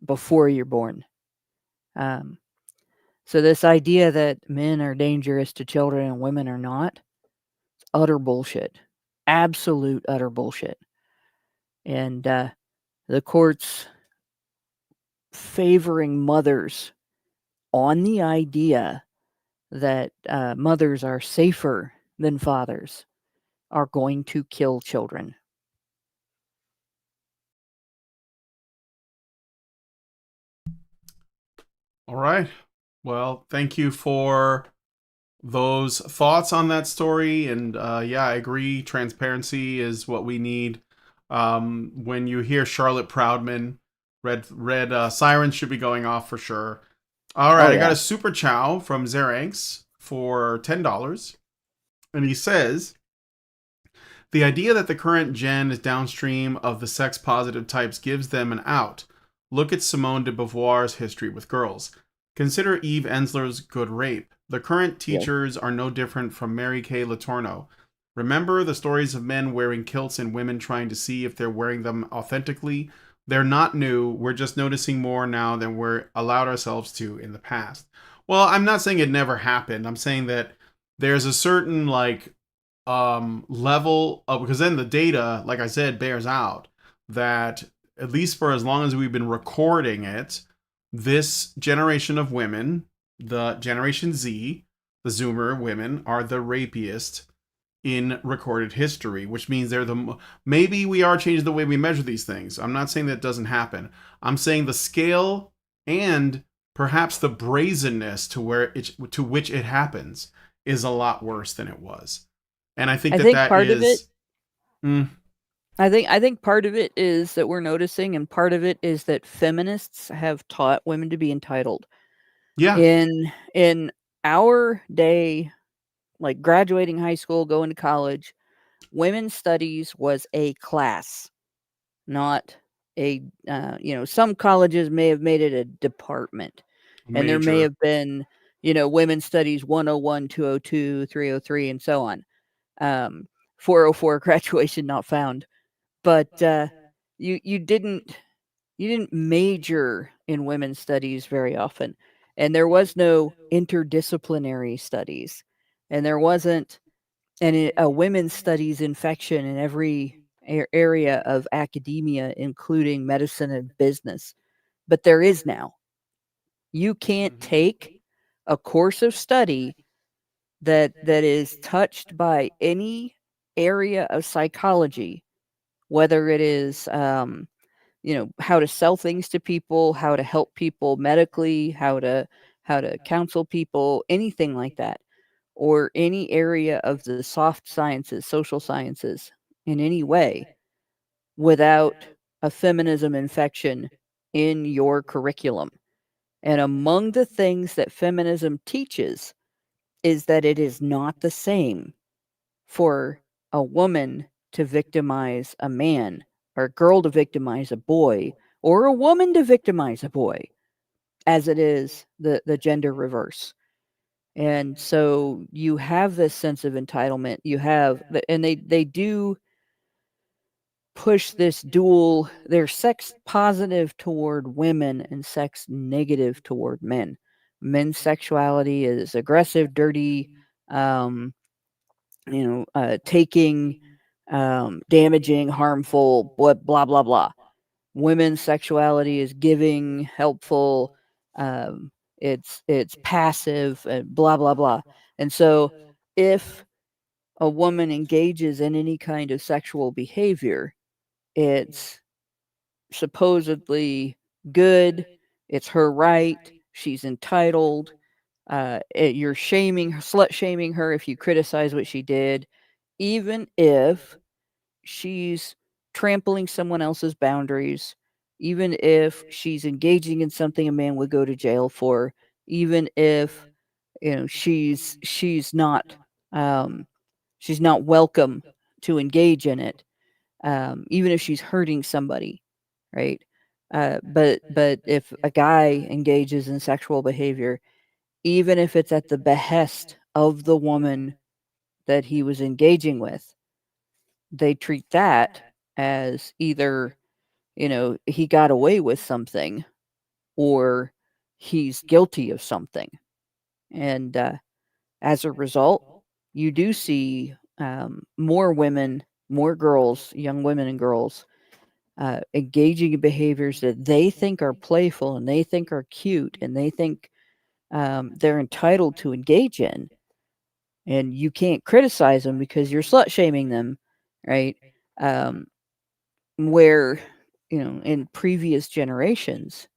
before you're born. So this idea that men are dangerous to children and women are not, it's utter bullshit. Absolute utter bullshit. And the courts favoring mothers on the idea that mothers are safer than fathers are going to kill children. All right. Well, thank you for those thoughts on that story. And yeah, I agree. Transparency is what we need. When you hear Charlotte Proudman, red sirens should be going off for sure. All right, Oh, I got yeah. a super chow from Zeranx for $10. And he says, the idea that the current gen is downstream of the sex positive types gives them an out. Look at Simone de Beauvoir's history with girls. Consider Eve Ensler's Good Rape. The current teachers are no different from Mary Kay Letourneau. Remember the stories of men wearing kilts and women trying to see if they're wearing them authentically? They're not new. We're just noticing more now than we're allowed ourselves to in the past. Well, I'm not saying it never happened. I'm saying that there's a certain level of, because then the data, like I said, bears out that at least for as long as we've been recording it, this generation of women, the Generation Z, the Zoomer women, are the rapiest in recorded history, which means they're maybe we are changing the way we measure these things. I'm not saying that doesn't happen. I'm saying the scale and perhaps the brazenness to which it happens is a lot worse than it was. And I think that part is of it. Mm, I think part of it is that we're noticing, and part of it is that feminists have taught women to be entitled. yeah. In our day, like graduating high school, going to college, women's studies was a class, not a some colleges may have made it a department, and there may Major. have been women's studies 101, 202, 303, and so on. 404 graduation not found, but you didn't major in women's studies very often, and there was no interdisciplinary studies, and there wasn't a women's studies infection in every area of academia, including medicine and business. But there is now. You can't take a course of study that is touched by any area of psychology, whether it is how to sell things to people, how to help people medically, how to counsel people, anything like that, or any area of the soft sciences, social sciences in any way, without a feminism infection in your curriculum. And among the things that feminism teaches is that it is not the same for a woman to victimize a man, or a girl to victimize a boy, or a woman to victimize a boy, as it is the gender reverse. And so you have this sense of entitlement. You have, and they do push this dual, they're sex positive toward women and sex negative toward men. Men's sexuality is aggressive, dirty, taking, damaging, harmful, blah, blah, blah. Women's sexuality is giving, helpful, it's passive, blah, blah, blah. And so if a woman engages in any kind of sexual behavior, it's supposedly good, it's her right, she's entitled. You're slut shaming her if you criticize what she did, even if she's trampling someone else's boundaries, even if she's engaging in something a man would go to jail for, even if she's not welcome to engage in it, even if she's hurting somebody, right? But if a guy engages in sexual behavior, even if it's at the behest of the woman that he was engaging with, they treat that as either, he got away with something, or he's guilty of something. And as a result, you do see more women, more girls, young women and girls, engaging in behaviors that they think are playful and they think are cute and they think they're entitled to engage in. And you can't criticize them because you're slut shaming them, right? Where, in previous generations,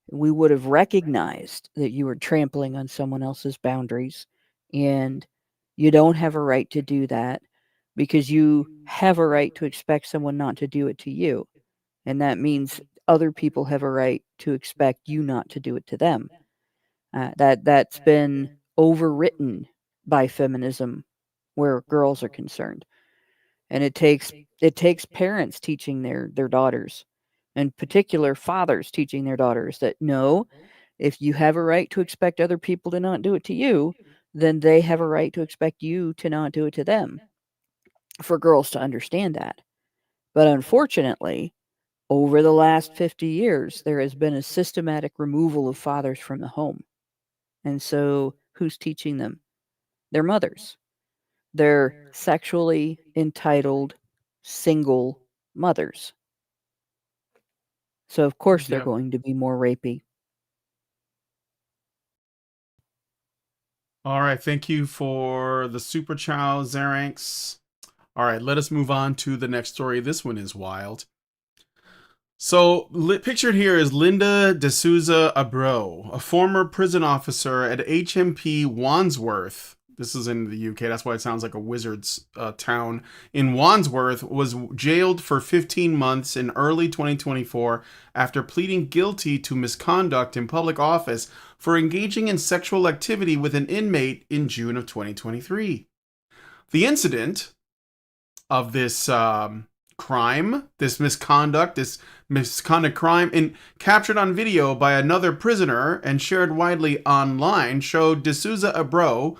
we would have recognized that you were trampling on someone else's boundaries, and you don't have a right to do that because you have a right to expect someone not to do it to you. And that means other people have a right to expect you not to do it to them. That's been overwritten by feminism where girls are concerned. And it takes parents teaching their daughters in particular fathers teaching their daughters that no, if you have a right to expect other people to not do it to you, then they have a right to expect you to not do it to them. For girls to understand that. But unfortunately, over the last 50 years, there has been a systematic removal of fathers from the home. And so who's teaching them? Their mothers. They're sexually entitled single mothers. So of course they're Yep. going to be more rapey. All right, thank you for the super chow, Xeranx. All right, let us move on to the next story. This one is wild. So, pictured here is Linda D'Souza Abreu, a former prison officer at HMP Wandsworth. This is in the UK. That's why it sounds like a wizard's town. In Wandsworth, was jailed for 15 months in early 2024 after pleading guilty to misconduct in public office for engaging in sexual activity with an inmate in June of 2023. The incident of this crime, this misconduct crime, captured on video by another prisoner and shared widely online, showed D'Souza Abreu,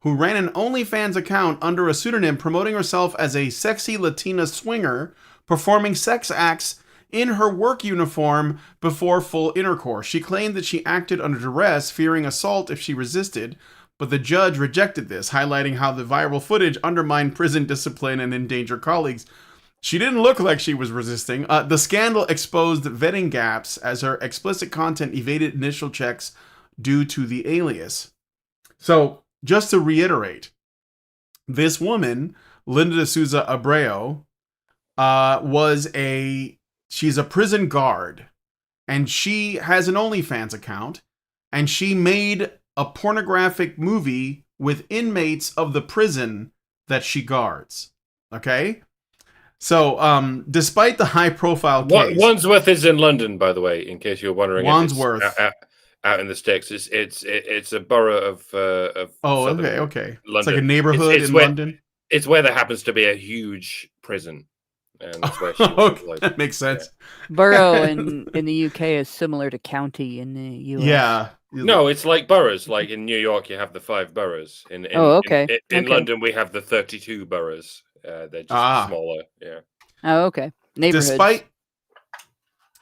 who ran an OnlyFans account under a pseudonym, promoting herself as a sexy Latina swinger, performing sex acts in her work uniform before full intercourse. She claimed that she acted under duress, fearing assault if she resisted, but the judge rejected this, highlighting how the viral footage undermined prison discipline and endangered colleagues. She didn't look like she was resisting. The scandal exposed vetting gaps as her explicit content evaded initial checks due to the alias. So, just to reiterate, this woman, Linda D'Souza Abreu, she's a prison guard, and she has an OnlyFans account, and she made a pornographic movie with inmates of the prison that she guards. Okay? So, despite the high-profile case... Wandsworth is in London, by the way, in case you're wondering. Wandsworth. Out in the sticks, it's a borough of okay. London. It's like a neighborhood in where, London. It's where there happens to be a huge prison, and that's where she okay, that makes sense. Borough in the UK is similar to county in the US. Yeah. No, it's like boroughs. Like in New York, you have the 5 boroughs. In London, we have the 32 boroughs. They're just smaller. Yeah. Oh, okay. Neighborhoods.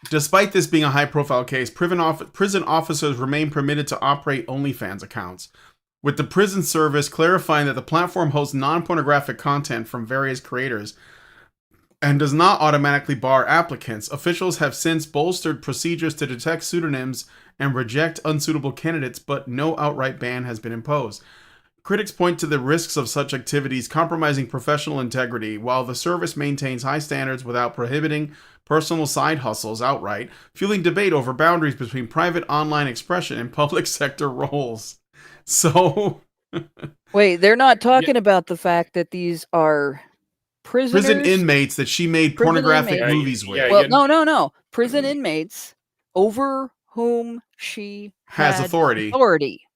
Despite this being a high-profile case, prison officers remain permitted to operate OnlyFans accounts, with the prison service clarifying that the platform hosts non-pornographic content from various creators and does not automatically bar applicants. Officials have since bolstered procedures to detect pseudonyms and reject unsuitable candidates, but no outright ban has been imposed. Critics point to the risks of such activities compromising professional integrity, while the service maintains high standards without prohibiting personal side hustles outright, fueling debate over boundaries between private online expression and public sector roles. So... Wait, they're not talking about the fact that these are prison inmates that she made pornographic movies with. Well, no. Prison inmates over whom she has authority.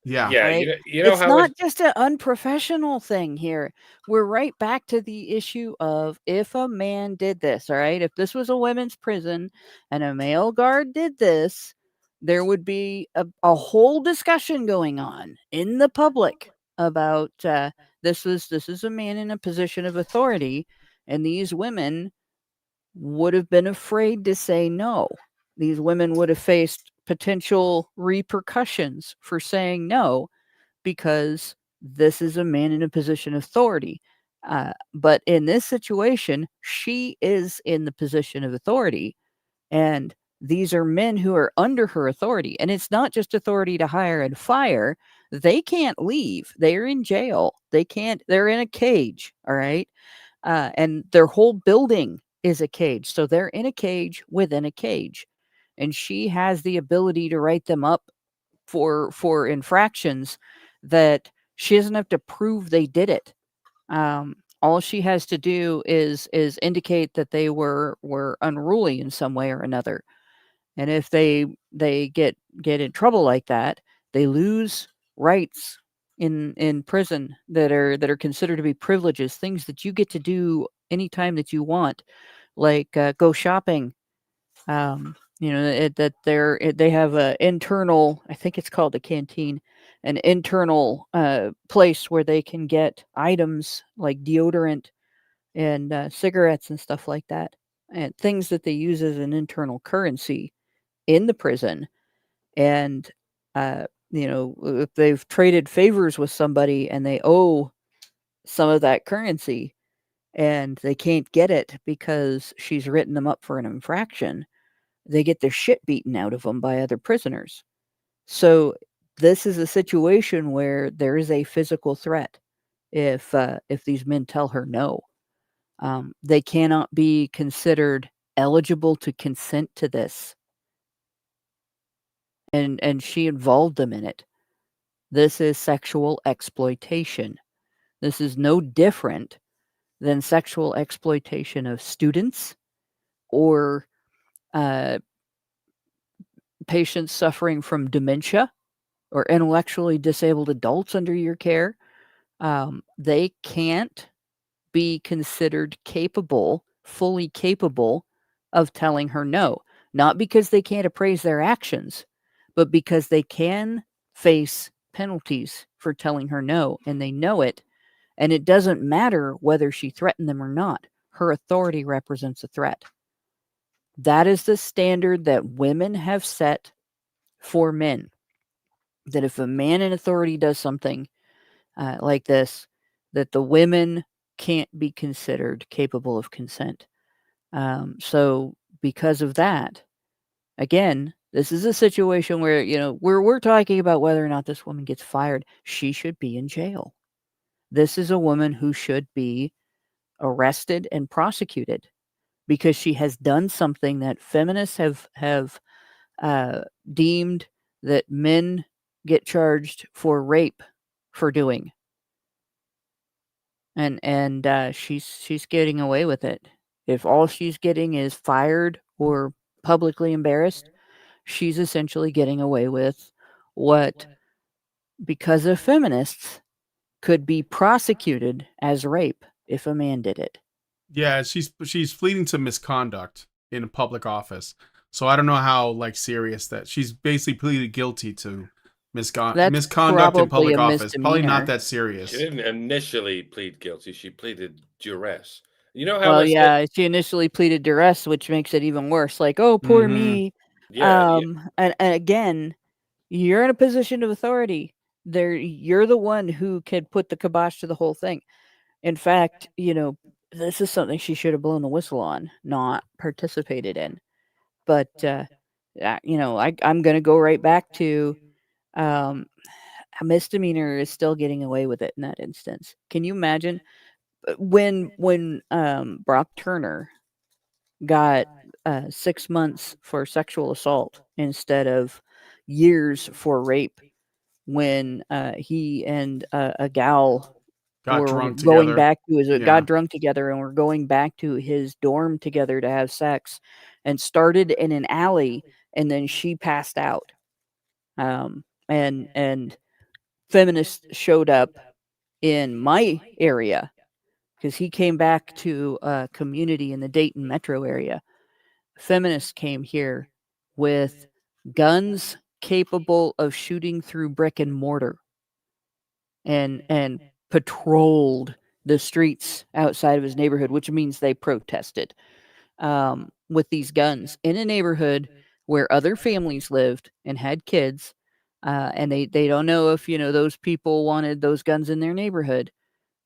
Yeah. Right? It's not just an unprofessional thing here. We're right back to the issue of if a man did this, all right? If this was a women's prison and a male guard did this, there would be a whole discussion going on in the public about this is a man in a position of authority, and these women would have been afraid to say no. These women would have faced potential repercussions for saying no because this is a man in a position of authority. But in this situation, she is in the position of authority, and these are men who are under her authority. And it's not just authority to hire and fire. They can't leave. They're in jail. They're in a cage. All right. And their whole building is a cage. So they're in a cage within a cage. And she has the ability to write them up for infractions that she doesn't have to prove they did it. All she has to do is indicate that they were unruly in some way or another. And if they get in trouble like that, they lose rights in prison that are considered to be privileges, things that you get to do anytime that you want, like go shopping, They have a internal, I think it's called a canteen, an internal place where they can get items like deodorant and cigarettes and stuff like that, and things that they use as an internal currency in the prison. And if they've traded favors with somebody and they owe some of that currency and they can't get it because she's written them up for an infraction, they get their shit beaten out of them by other prisoners. So this is a situation where there is a physical threat if these men tell her no. They cannot be considered eligible to consent to this. And she involved them in it. This is sexual exploitation. This is no different than sexual exploitation of students or patients suffering from dementia or intellectually disabled adults under your care. They can't be considered fully capable of telling her no. Not because they can't appraise their actions, but because they can face penalties for telling her no, and they know it. And it doesn't matter whether she threatened them or not. Her authority represents a threat. That is the standard that women have set for men. That if a man in authority does something like this, that the women can't be considered capable of consent. So because of that, again, this is a situation where, we're talking about whether or not this woman gets fired. She should be in jail. This is a woman who should be arrested and prosecuted because she has done something that feminists have deemed that men get charged for rape for doing. And she's getting away with it. If all she's getting is fired or publicly embarrassed, she's essentially getting away with what, because of feminists, could be prosecuted as rape if a man did it. Yeah, she's pleading to misconduct in a public office. So I don't know how serious that she's basically pleaded guilty to misconduct in public office. Probably not that serious. She didn't initially plead guilty. She pleaded duress. You know how she initially pleaded duress, which makes it even worse. Like, oh, poor me. Yeah. And again, you're in a position of authority. You're the one who can put the kibosh to the whole thing. In fact, this is something she should have blown the whistle on, not participated in. But I'm going to go right back to a misdemeanor is still getting away with it in that instance. Can you imagine when Brock Turner got 6 months for sexual assault instead of years for rape when he and a gal got drunk going together. back to got drunk together and were going back to his dorm together to have sex, and started in an alley, and then she passed out. And feminists showed up in my area because he came back to a community in the Dayton metro area. Feminists came here with guns capable of shooting through brick and mortar and patrolled the streets outside of his neighborhood, which means they protested with these guns in a neighborhood where other families lived and had kids. And they don't know if, those people wanted those guns in their neighborhood.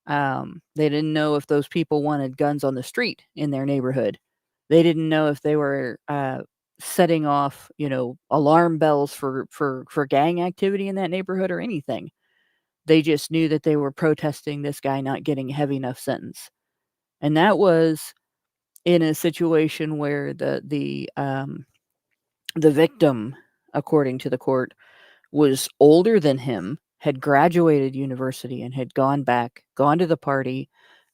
They didn't know if those people wanted guns on the street in their neighborhood. They didn't know if they were setting off, alarm bells for gang activity in that neighborhood or anything. They just knew that they were protesting this guy not getting a heavy enough sentence. And that was in a situation where the victim, according to the court, was older than him, had graduated university and had gone to the party,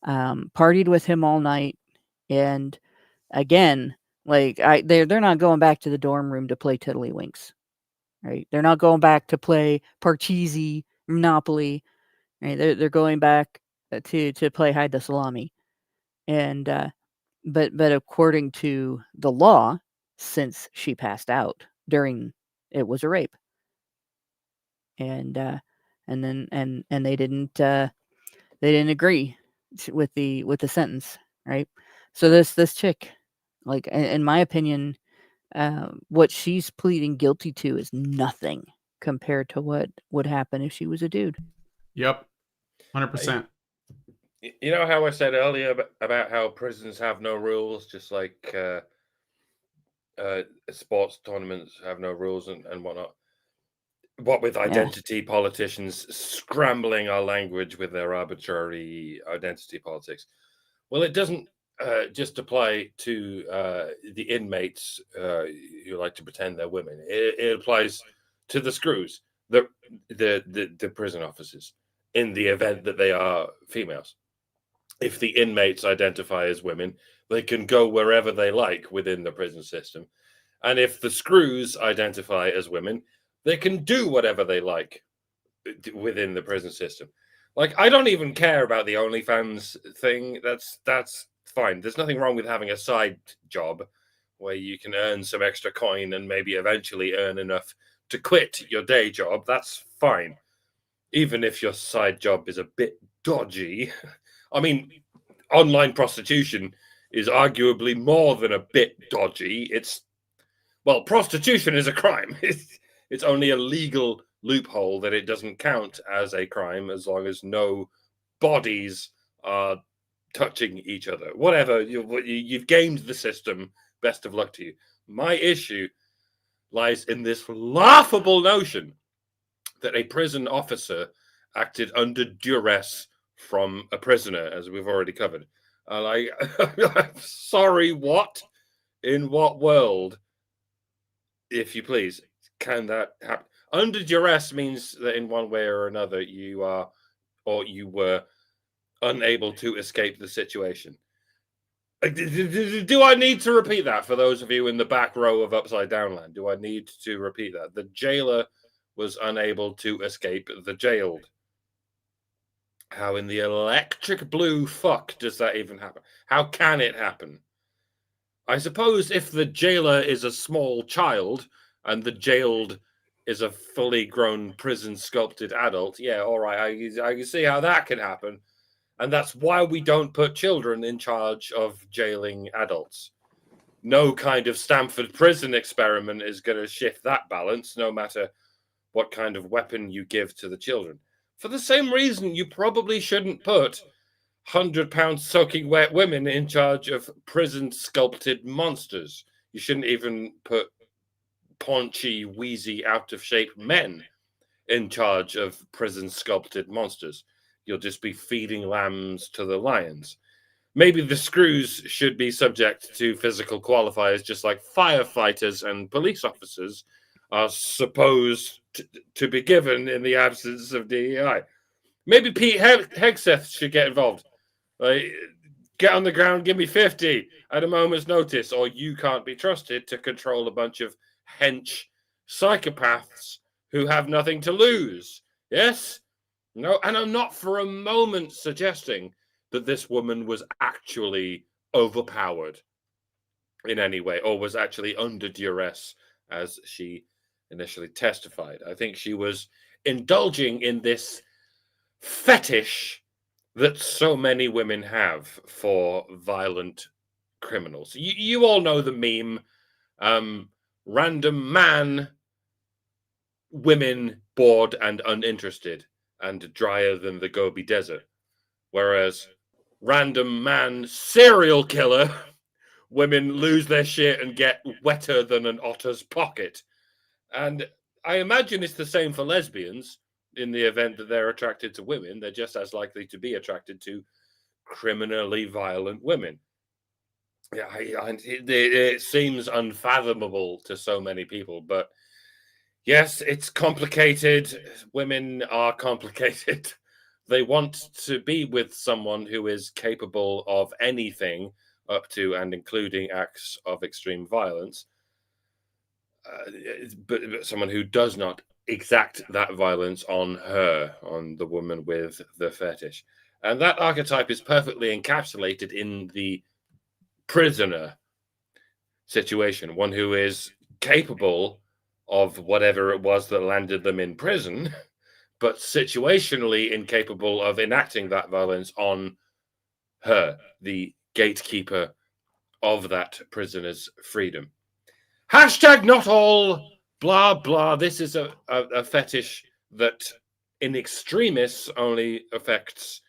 partied with him all night. And again, they're not going back to the dorm room to play tiddlywinks, right? They're not going back to play Parcheesi, Monopoly, right? They're going back to play hide the salami. And but according to the law, since she passed out during it was a rape. And they didn't agree with the sentence, right? So this chick, like in my opinion, what she's pleading guilty to is nothing compared to what would happen if she was a dude. Yep, 100%. You know how I said earlier about how prisons have no rules, just like sports tournaments have no rules and whatnot. What with identity politicians scrambling our language with their arbitrary identity politics. Well, it doesn't just apply to the inmates who like to pretend they're women. It applies to the screws, the prison officers, in the event that they are females. If the inmates identify as women, they can go wherever they like within the prison system. And if the screws identify as women, they can do whatever they like within the prison system. Like, I don't even care about the OnlyFans thing. That's fine. There's nothing wrong with having a side job where you can earn some extra coin and maybe eventually earn enough to quit your day job. That's fine. Even if your side job is a bit dodgy. I mean, online prostitution is arguably more than a bit dodgy. Prostitution is a crime. It's only a legal loophole that it doesn't count as a crime as long as no bodies are touching each other. Whatever, you've gamed the system. Best of luck to you. My issue lies in this laughable notion that a prison officer acted under duress from a prisoner, as we've already covered. I'm sorry, what? In what world, if you please, can that happen? Under duress means that in one way or another you are, or you were, unable to escape the situation. Do I need to repeat that for those of you in the back row of Upside Down Land? Do I need to repeat that? The jailer was unable to escape the jailed. How in the electric blue fuck does that even happen? How can it happen? I suppose if the jailer is a small child and the jailed is a fully grown prison sculpted adult, yeah, all right, I can see how that can happen. And that's why we don't put children in charge of jailing adults. No kind of Stanford prison experiment is going to shift that balance, no matter what kind of weapon you give to the children. For the same reason, you probably shouldn't put 100-pound soaking wet women in charge of prison sculpted monsters. You shouldn't even put paunchy, wheezy, out of shape men in charge of prison sculpted monsters. You'll just be feeding lambs to the lions. Maybe the screws should be subject to physical qualifiers, just like firefighters and police officers are supposed to be given in the absence of DEI. Maybe Pete Hegseth should get involved. Like, get on the ground, give me 50 at a moment's notice, or you can't be trusted to control a bunch of hench psychopaths who have nothing to lose. Yes? No, and I'm not for a moment suggesting that this woman was actually overpowered in any way or was actually under duress as she initially testified. I think she was indulging in this fetish that so many women have for violent criminals. You all know the meme, random man, women bored and uninterested and drier than the Gobi Desert. Whereas random man, serial killer, women lose their shit and get wetter than an otter's pocket. And I imagine it's the same for lesbians. In the event that they're attracted to women, they're just as likely to be attracted to criminally violent women. Yeah, it seems unfathomable to so many people, but yes, it's complicated. Women are complicated. They want to be with someone who is capable of anything up to and including acts of extreme violence, but someone who does not exact that violence on her, on the woman with the fetish. And that archetype is perfectly encapsulated in the prisoner. situation, one who is capable of whatever it was that landed them in prison, but situationally incapable of enacting that violence on her, the gatekeeper of that prisoner's freedom. Hashtag not all, blah, blah. This is a fetish that in extremis only affects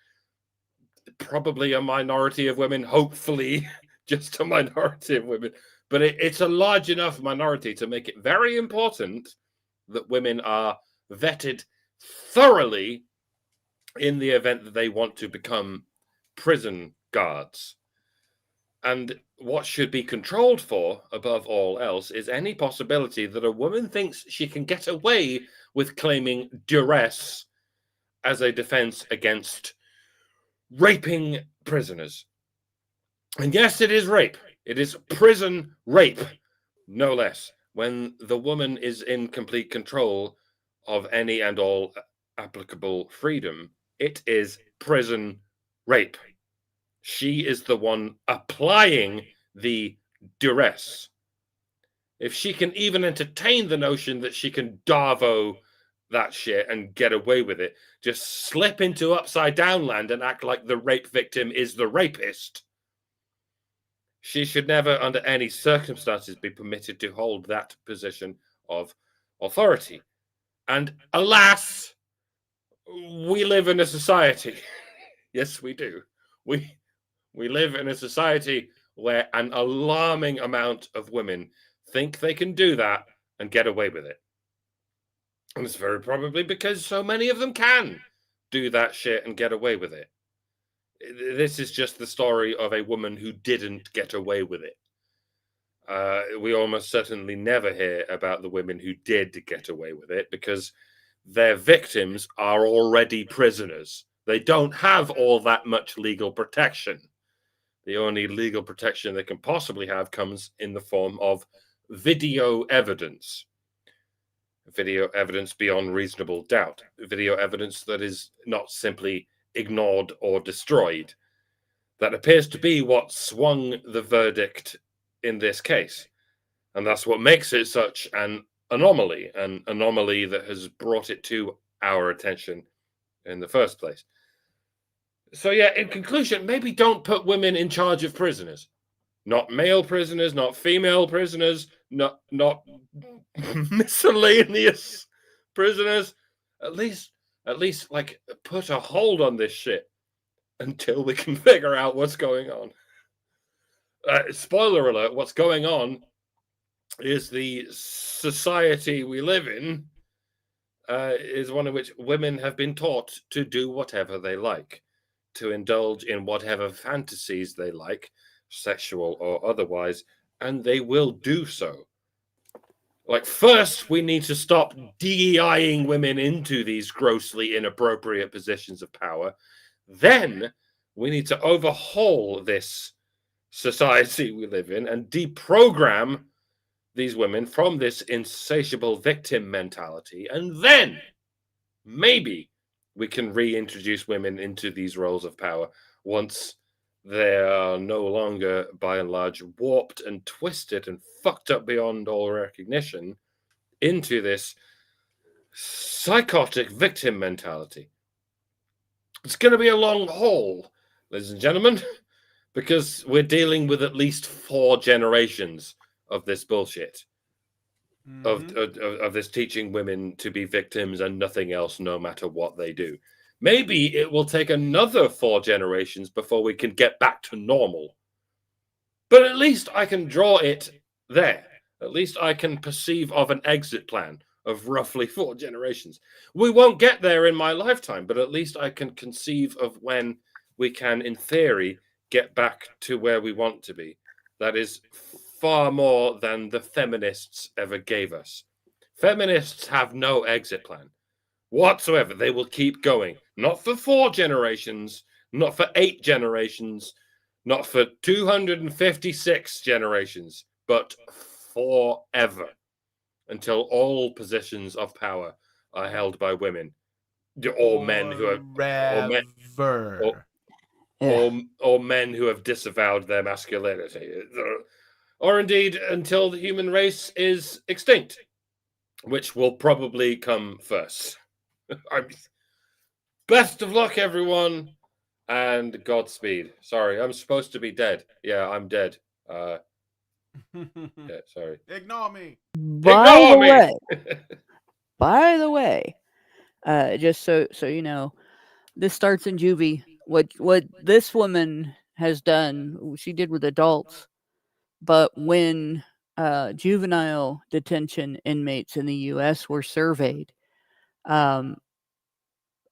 probably a minority of women, hopefully just a minority of women. But it's a large enough minority to make it very important that women are vetted thoroughly in the event that they want to become prison guards. And what should be controlled for, above all else, is any possibility that a woman thinks she can get away with claiming duress as a defense against raping prisoners. And yes, it is rape. It is prison rape, no less, when the woman is in complete control of any and all applicable freedom. It is prison rape. She is the one applying the duress. If she can even entertain the notion that she can Darvo that shit and get away with it, just slip into upside down land and act like the rape victim is the rapist, she should never, under any circumstances, be permitted to hold that position of authority. And alas, we live in a society. Yes, we do. We live in a society where an alarming amount of women think they can do that and get away with it. And it's very probably because so many of them can do that shit and get away with it. This is just the story of a woman who didn't get away with it. We almost certainly never hear about the women who did get away with it because their victims are already prisoners. They don't have all that much legal protection. The only legal protection they can possibly have comes in the form of video evidence. Video evidence beyond reasonable doubt. Video evidence that is not simply ignored or destroyed. That appears to be what swung the verdict in this case. And that's what makes it such an anomaly that has brought it to our attention in the first place. So yeah, in conclusion, maybe don't put women in charge of prisoners. Not male prisoners, not female prisoners, not miscellaneous prisoners. At least like put a hold on this shit until we can figure out what's going on. Spoiler alert, what's going on is the society we live in is one in which women have been taught to do whatever they like, to indulge in whatever fantasies they like, sexual or otherwise, and they will do so. Like, first, we need to stop DEIing women into these grossly inappropriate positions of power. Then we need to overhaul this society we live in and deprogram these women from this insatiable victim mentality. And then maybe we can reintroduce women into these roles of power once they are no longer, by and large, warped and twisted and fucked up beyond all recognition into this psychotic victim mentality. It's going to be a long haul, ladies and gentlemen, because we're dealing with at least 4 generations of this bullshit, of this teaching women to be victims and nothing else, no matter what they do. Maybe it will take another 4 generations before we can get back to normal. But at least I can draw it there. At least I can perceive of an exit plan of roughly 4 generations. We won't get there in my lifetime, but at least I can conceive of when we can, in theory, get back to where we want to be. That is far more than the feminists ever gave us. Feminists have no exit plan whatsoever. They will keep going. Not for 4 generations, not for 8 generations, not for 256 generations, but forever, until all positions of power are held by women or men who have or men who have disavowed their masculinity. or indeed until the human race is extinct, which will probably come first. Best of luck, everyone, and Godspeed. Sorry, I'm supposed to be dead. Yeah, I'm dead. Yeah, sorry. Ignore me. Ignore me! By the way, just so you know, this starts in juvie. What this woman has done, she did with adults, but when juvenile detention inmates in the U.S. were surveyed,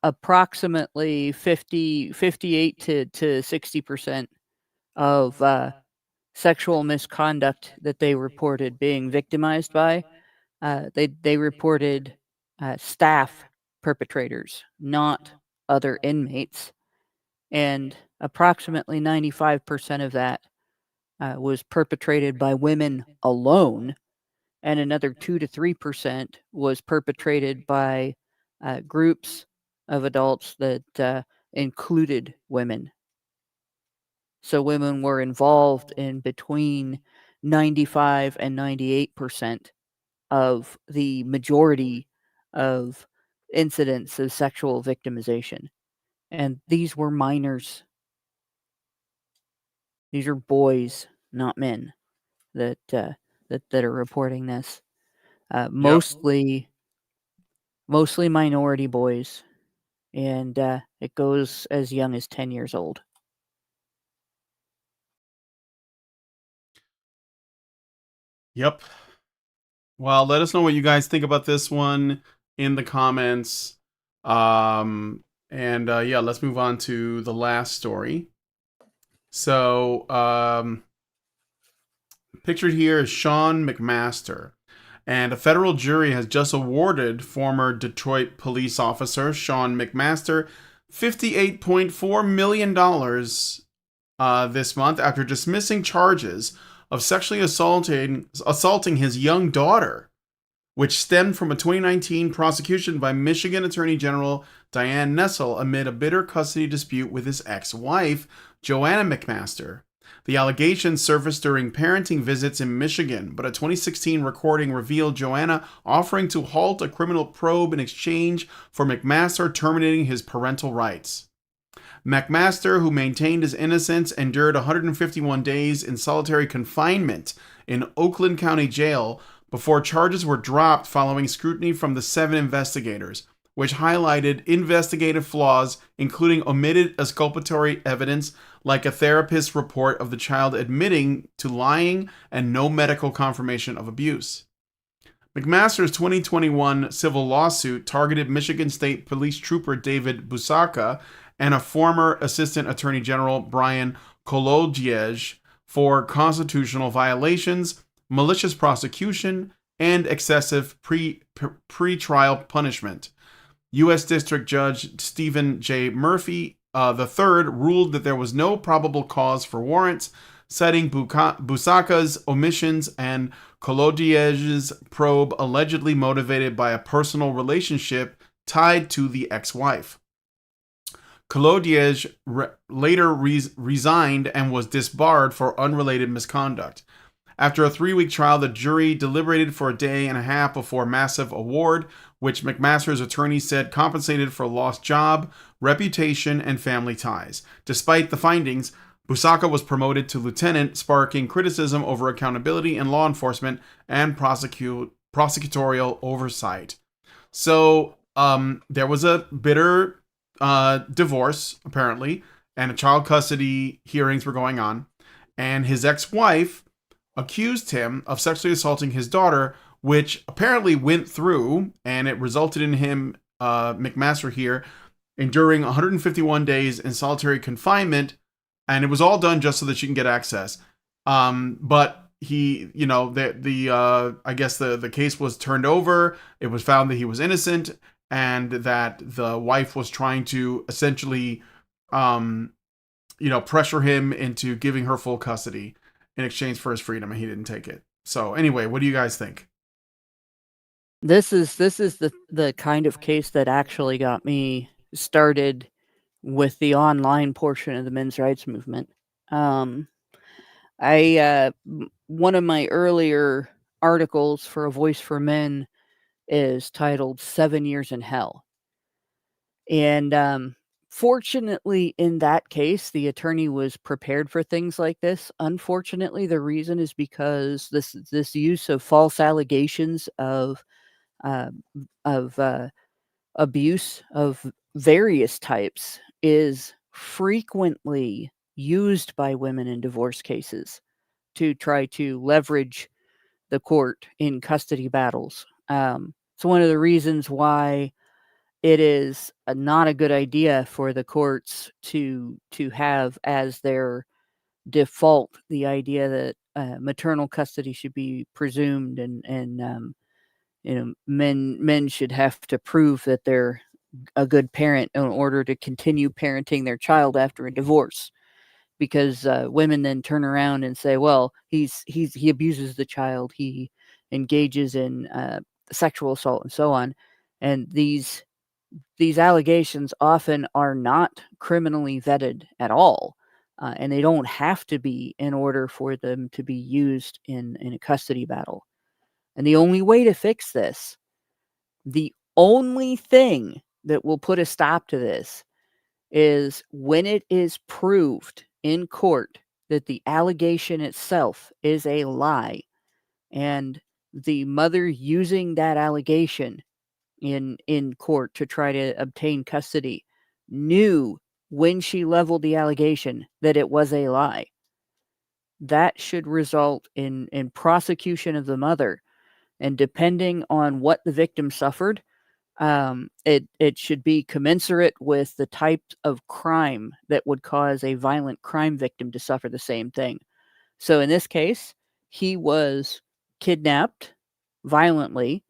approximately 58 to 60% of sexual misconduct that they reported being victimized by, they reported staff perpetrators, not other inmates, and approximately 95% of that was perpetrated by women alone, and another 2 to 3% was perpetrated by groups of adults that included women. So women were involved in between 95 and 98% of the majority of incidents of sexual victimization. And these were minors. These are boys, not men, that are reporting this. Mostly minority boys, and it goes as young as 10 years old. Yep. Well, let us know what you guys think about this one in the comments. Yeah, let's move on to the last story. So, pictured here is Shawn McMaster. And a federal jury has just awarded former Detroit police officer Shawn McMaster $58.4 million this month after dismissing charges of sexually assaulting his young daughter, which stemmed from a 2019 prosecution by Michigan Attorney General Diane Nessel amid a bitter custody dispute with his ex-wife, Joanna McMaster. The allegations surfaced during parenting visits in Michigan, but a 2016 recording revealed Joanna offering to halt a criminal probe in exchange for McMaster terminating his parental rights. McMaster, who maintained his innocence, endured 151 days in solitary confinement in Oakland County Jail before charges were dropped following scrutiny from the 7 investigators, which highlighted investigative flaws, including omitted exculpatory evidence like a therapist's report of the child admitting to lying and no medical confirmation of abuse. McMaster's 2021 civil lawsuit targeted Michigan State Police Trooper David Busacca and a former Assistant Attorney General Brian Kolodjej for constitutional violations, malicious prosecution, and excessive pre-trial punishment. U.S. District Judge Stephen J. Murphy III ruled that there was no probable cause for warrants, citing Busacca's omissions and Kolodjej's probe allegedly motivated by a personal relationship tied to the ex-wife. Kolodjej later resigned and was disbarred for unrelated misconduct. After a 3-week trial, the jury deliberated for a day and a half before massive award, which McMaster's attorney said compensated for lost job, reputation, and family ties. Despite the findings, Busacca was promoted to lieutenant, sparking criticism over accountability in law enforcement and prosecutorial oversight. So, there was a bitter divorce, apparently, and child custody hearings were going on, and his ex-wife accused him of sexually assaulting his daughter, which apparently went through, and it resulted in him, McMaster here, enduring 151 days in solitary confinement, and it was all done just so that she can get access. But he, I guess the case was turned over. It was found that he was innocent, and that the wife was trying to essentially, pressure him into giving her full custody in exchange for his freedom, and he didn't take it. So anyway, what do you guys think? This is the kind of case that actually got me started with the online portion of the men's rights movement. One of my earlier articles for A Voice for Men is titled 7 Years in Hell. And fortunately, in that case, the attorney was prepared for things like this. Unfortunately, the reason is because this use of false allegations of uh, abuse of various types is frequently used by women in divorce cases to try to leverage the court in custody battles. It's one of the reasons why it is not a good idea for the courts to have as their default the idea that maternal custody should be presumed, and men should have to prove that they're a good parent in order to continue parenting their child after a divorce, because women then turn around and say, well, he abuses the child, he engages in sexual assault and so on. And these allegations often are not criminally vetted at all, and they don't have to be in order for them to be used in a custody battle. And the only way to fix this, the only thing that will put a stop to this, is when it is proved in court that the allegation itself is a lie, and the mother using that allegation in court to try to obtain custody knew when she leveled the allegation that it was a lie. That should result in prosecution of the mother, and depending on what the victim suffered, it should be commensurate with the type of crime that would cause a violent crime victim to suffer the same thing. So in this case, he was kidnapped violently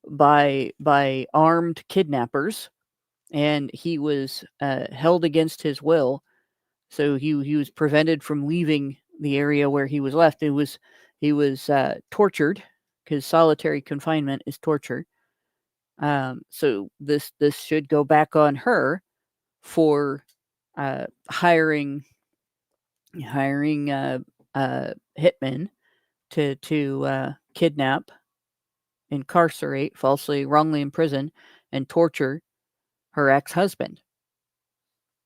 by armed kidnappers, and he was held against his will. So he was prevented from leaving the area where he was left. He was tortured, because solitary confinement is torture. So this should go back on her for hiring hitmen to kidnap, incarcerate, falsely, wrongly imprison, and torture her ex-husband.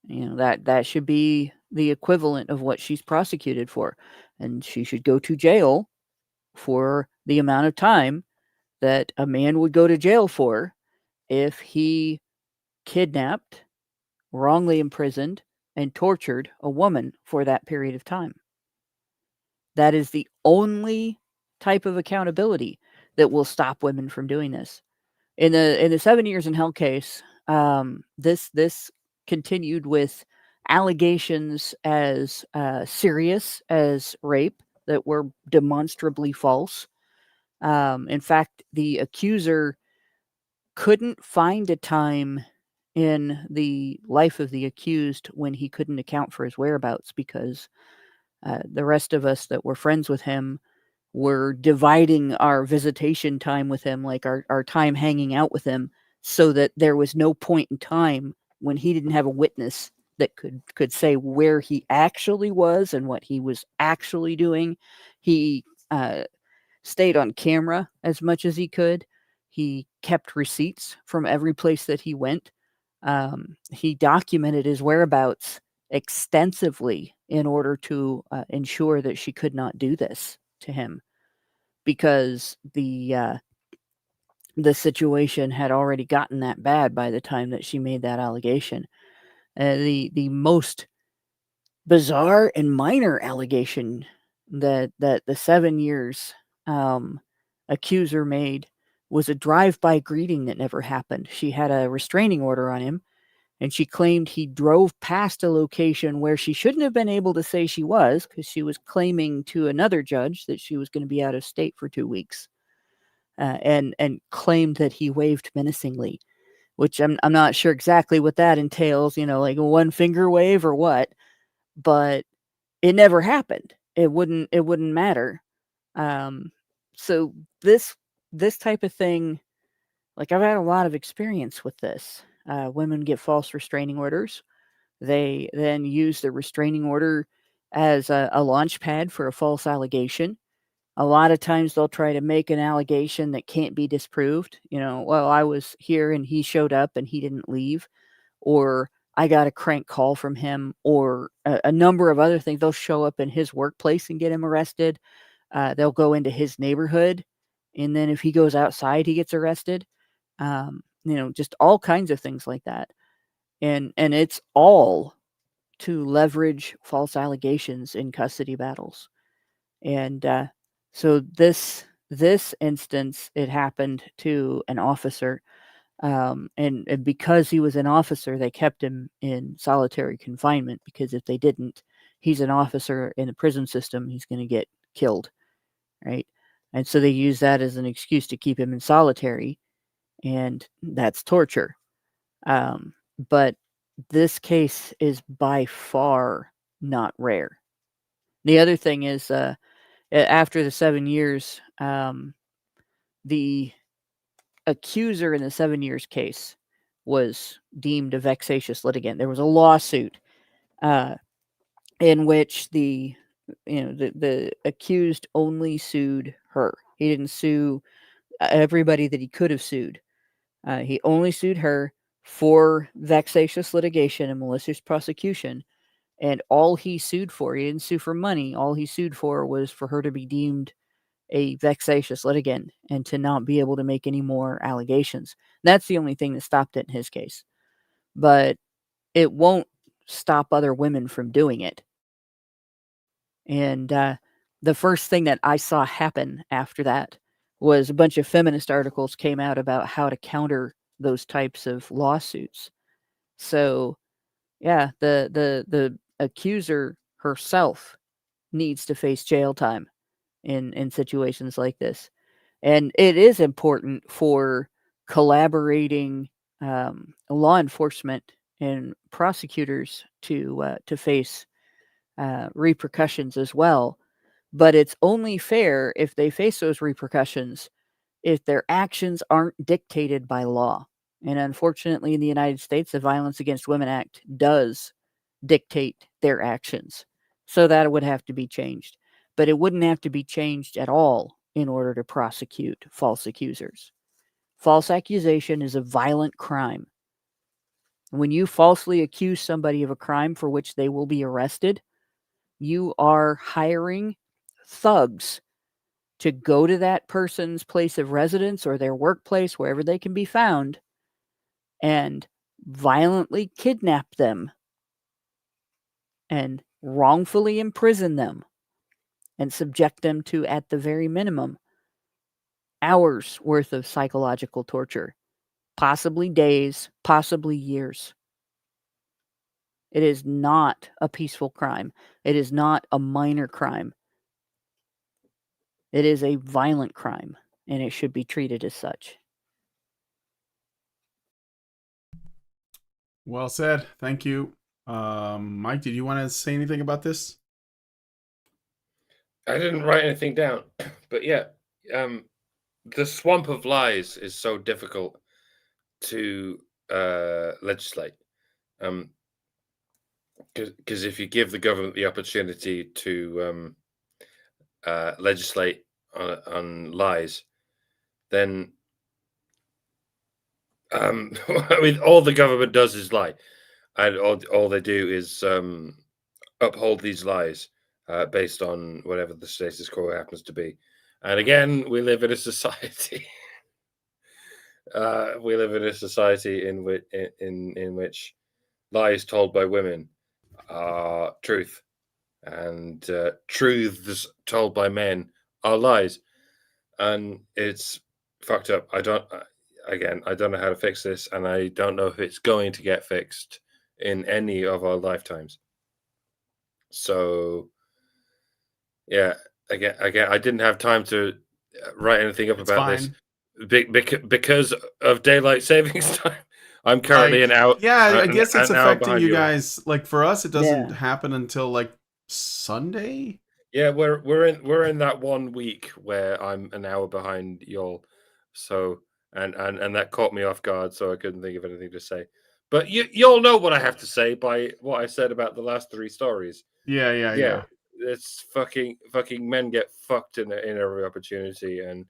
That should be the equivalent of what she's prosecuted for, and she should go to jail for the amount of time that a man would go to jail for if he kidnapped, wrongly imprisoned, and tortured a woman for that period of time. That is the only type of accountability that will stop women from doing this. In the 7 Years in Hell case, this continued with allegations as serious as rape that were demonstrably false. In fact, the accuser couldn't find a time in the life of the accused when he couldn't account for his whereabouts, because the rest of us that were friends with him were dividing our visitation time with him, like our time hanging out with him, so that there was no point in time when he didn't have a witness that could say where he actually was and what he was actually doing. He stayed on camera as much as he could. He kept receipts from every place that he went. He documented his whereabouts extensively in order to ensure that she could not do this to him, because the situation had already gotten that bad by the time that she made that allegation. The most bizarre and minor allegation that the 7 years accuser made was a drive-by greeting that never happened. She had a restraining order on him, and she claimed he drove past a location where she shouldn't have been able to say she was, because she was claiming to another judge that she was going to be out of state for 2 weeks, and claimed that he waved menacingly, which I'm not sure exactly what that entails, like a one finger wave or what, but it never happened. It wouldn't matter. So this type of thing, like, I've had a lot of experience with this. Women get false restraining orders. They then use the restraining order as a launch pad for a false allegation. A lot of times they'll try to make an allegation that can't be disproved. Well, I was here and he showed up and he didn't leave, or I got a crank call from him, or a number of other things. They'll show up in his workplace and get him arrested. They'll go into his neighborhood, and then if he goes outside, he gets arrested. Just all kinds of things like that. And it's all to leverage false allegations in custody battles. And so this instance, it happened to an officer, and because he was an officer, they kept him in solitary confinement, because if they didn't, he's an officer in the prison system, he's going to get killed, right? And so they use that as an excuse to keep him in solitary, and that's torture. But this case is by far not rare. The other thing is, after the 7 years, the accuser in the 7 years case was deemed a vexatious litigant. There was a lawsuit in which the accused only sued her. He didn't sue everybody that he could have sued. He only sued her for vexatious litigation and malicious prosecution. And all he sued for, he didn't sue for money. All he sued for was for her to be deemed a vexatious litigant and to not be able to make any more allegations. That's the only thing that stopped it in his case. But it won't stop other women from doing it. And the first thing that I saw happen after that was a bunch of feminist articles came out about how to counter those types of lawsuits. So, yeah, the accuser herself needs to face jail time in situations like this. And it is important for collaborating law enforcement and prosecutors to face repercussions as well. But it's only fair if they face those repercussions if their actions aren't dictated by law. And unfortunately, in the United States, the Violence Against Women Act does dictate their actions. So that would have to be changed. But it wouldn't have to be changed at all in order to prosecute false accusers. False accusation is a violent crime. When you falsely accuse somebody of a crime for which they will be arrested, you are hiring thugs to go to that person's place of residence or their workplace, wherever they can be found, and violently kidnap them and wrongfully imprison them and subject them to, at the very minimum, hours worth of psychological torture, possibly days, possibly years. It is not a peaceful crime. It is not a minor crime. It is a violent crime, and it should be treated as such. Well said. Thank you. Mike, did you want to say anything about this? I didn't write anything down, but yeah, the swamp of lies is so difficult to legislate. Because if you give the government the opportunity to legislate on lies, then I mean, all the government does is lie, and all they do is uphold these lies based on whatever the status quo happens to be. And again, we live in a society. We live in a society in which lies told by women are truth, and truths told by men are lies, and it's fucked up. I don't know how to fix this, and I don't know if it's going to get fixed in any of our lifetimes. So, yeah, again, I didn't have time to write anything up about this because of daylight savings time. I'm currently an hour. Yeah, I guess it's affecting you you guys. Like for us, it doesn't happen until like Sunday. Yeah, we're in that 1 week where I'm an hour behind y'all. So and that caught me off guard, so I couldn't think of anything to say. But you'll know what I have to say by what I said about the last 3 stories. Yeah. It's fucking men get fucked in every opportunity, and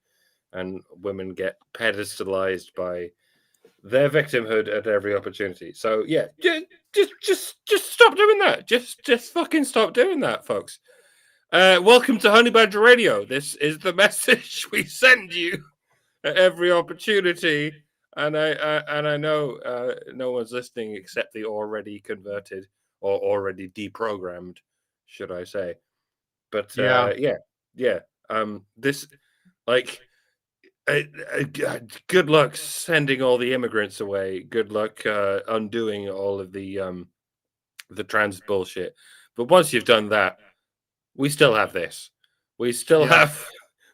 women get pedestalized by their victimhood at every opportunity. So yeah, just stop doing that. Just fucking stop doing that, folks. Welcome to Honey Badger Radio. This is the message we send you at every opportunity. And I know no one's listening except the already converted or already deprogrammed, should I say? But Yeah. this like. Good luck sending all the immigrants away. Good luck undoing all of the trans bullshit. But once you've done that, we still have this. We still Yeah. have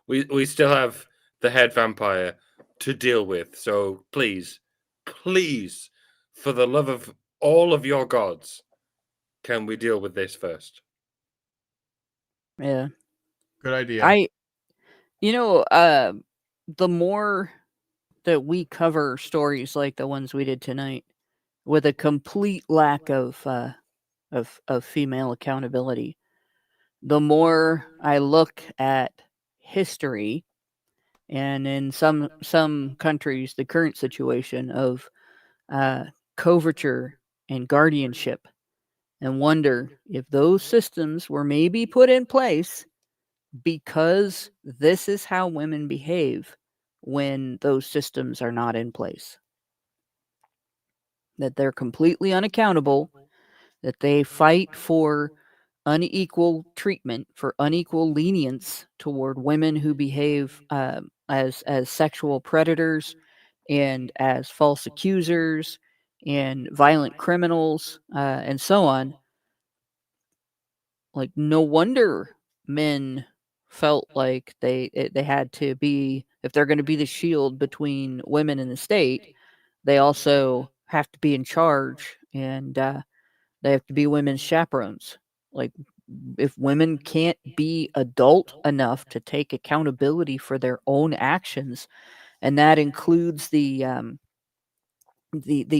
we still have the head vampire to deal with. So please, for the love of all of your gods, can we deal with this first? Yeah. Good idea. The more that we cover stories like the ones we did tonight, with a complete lack of female accountability, the more I look at history, and in some countries, the current situation of coverture and guardianship, and wonder if those systems were maybe put in place because this is how women behave when those systems are not in place. That they're completely unaccountable, that they fight for unequal treatment, for unequal lenience toward women who behave as sexual predators and as false accusers and violent criminals and so on. Like, no wonder men felt like they had to be, if they're going to be the shield between women and the state, they also have to be in charge, and they have to be women's chaperones. Like, if women can't be adult enough to take accountability for their own actions, and that includes the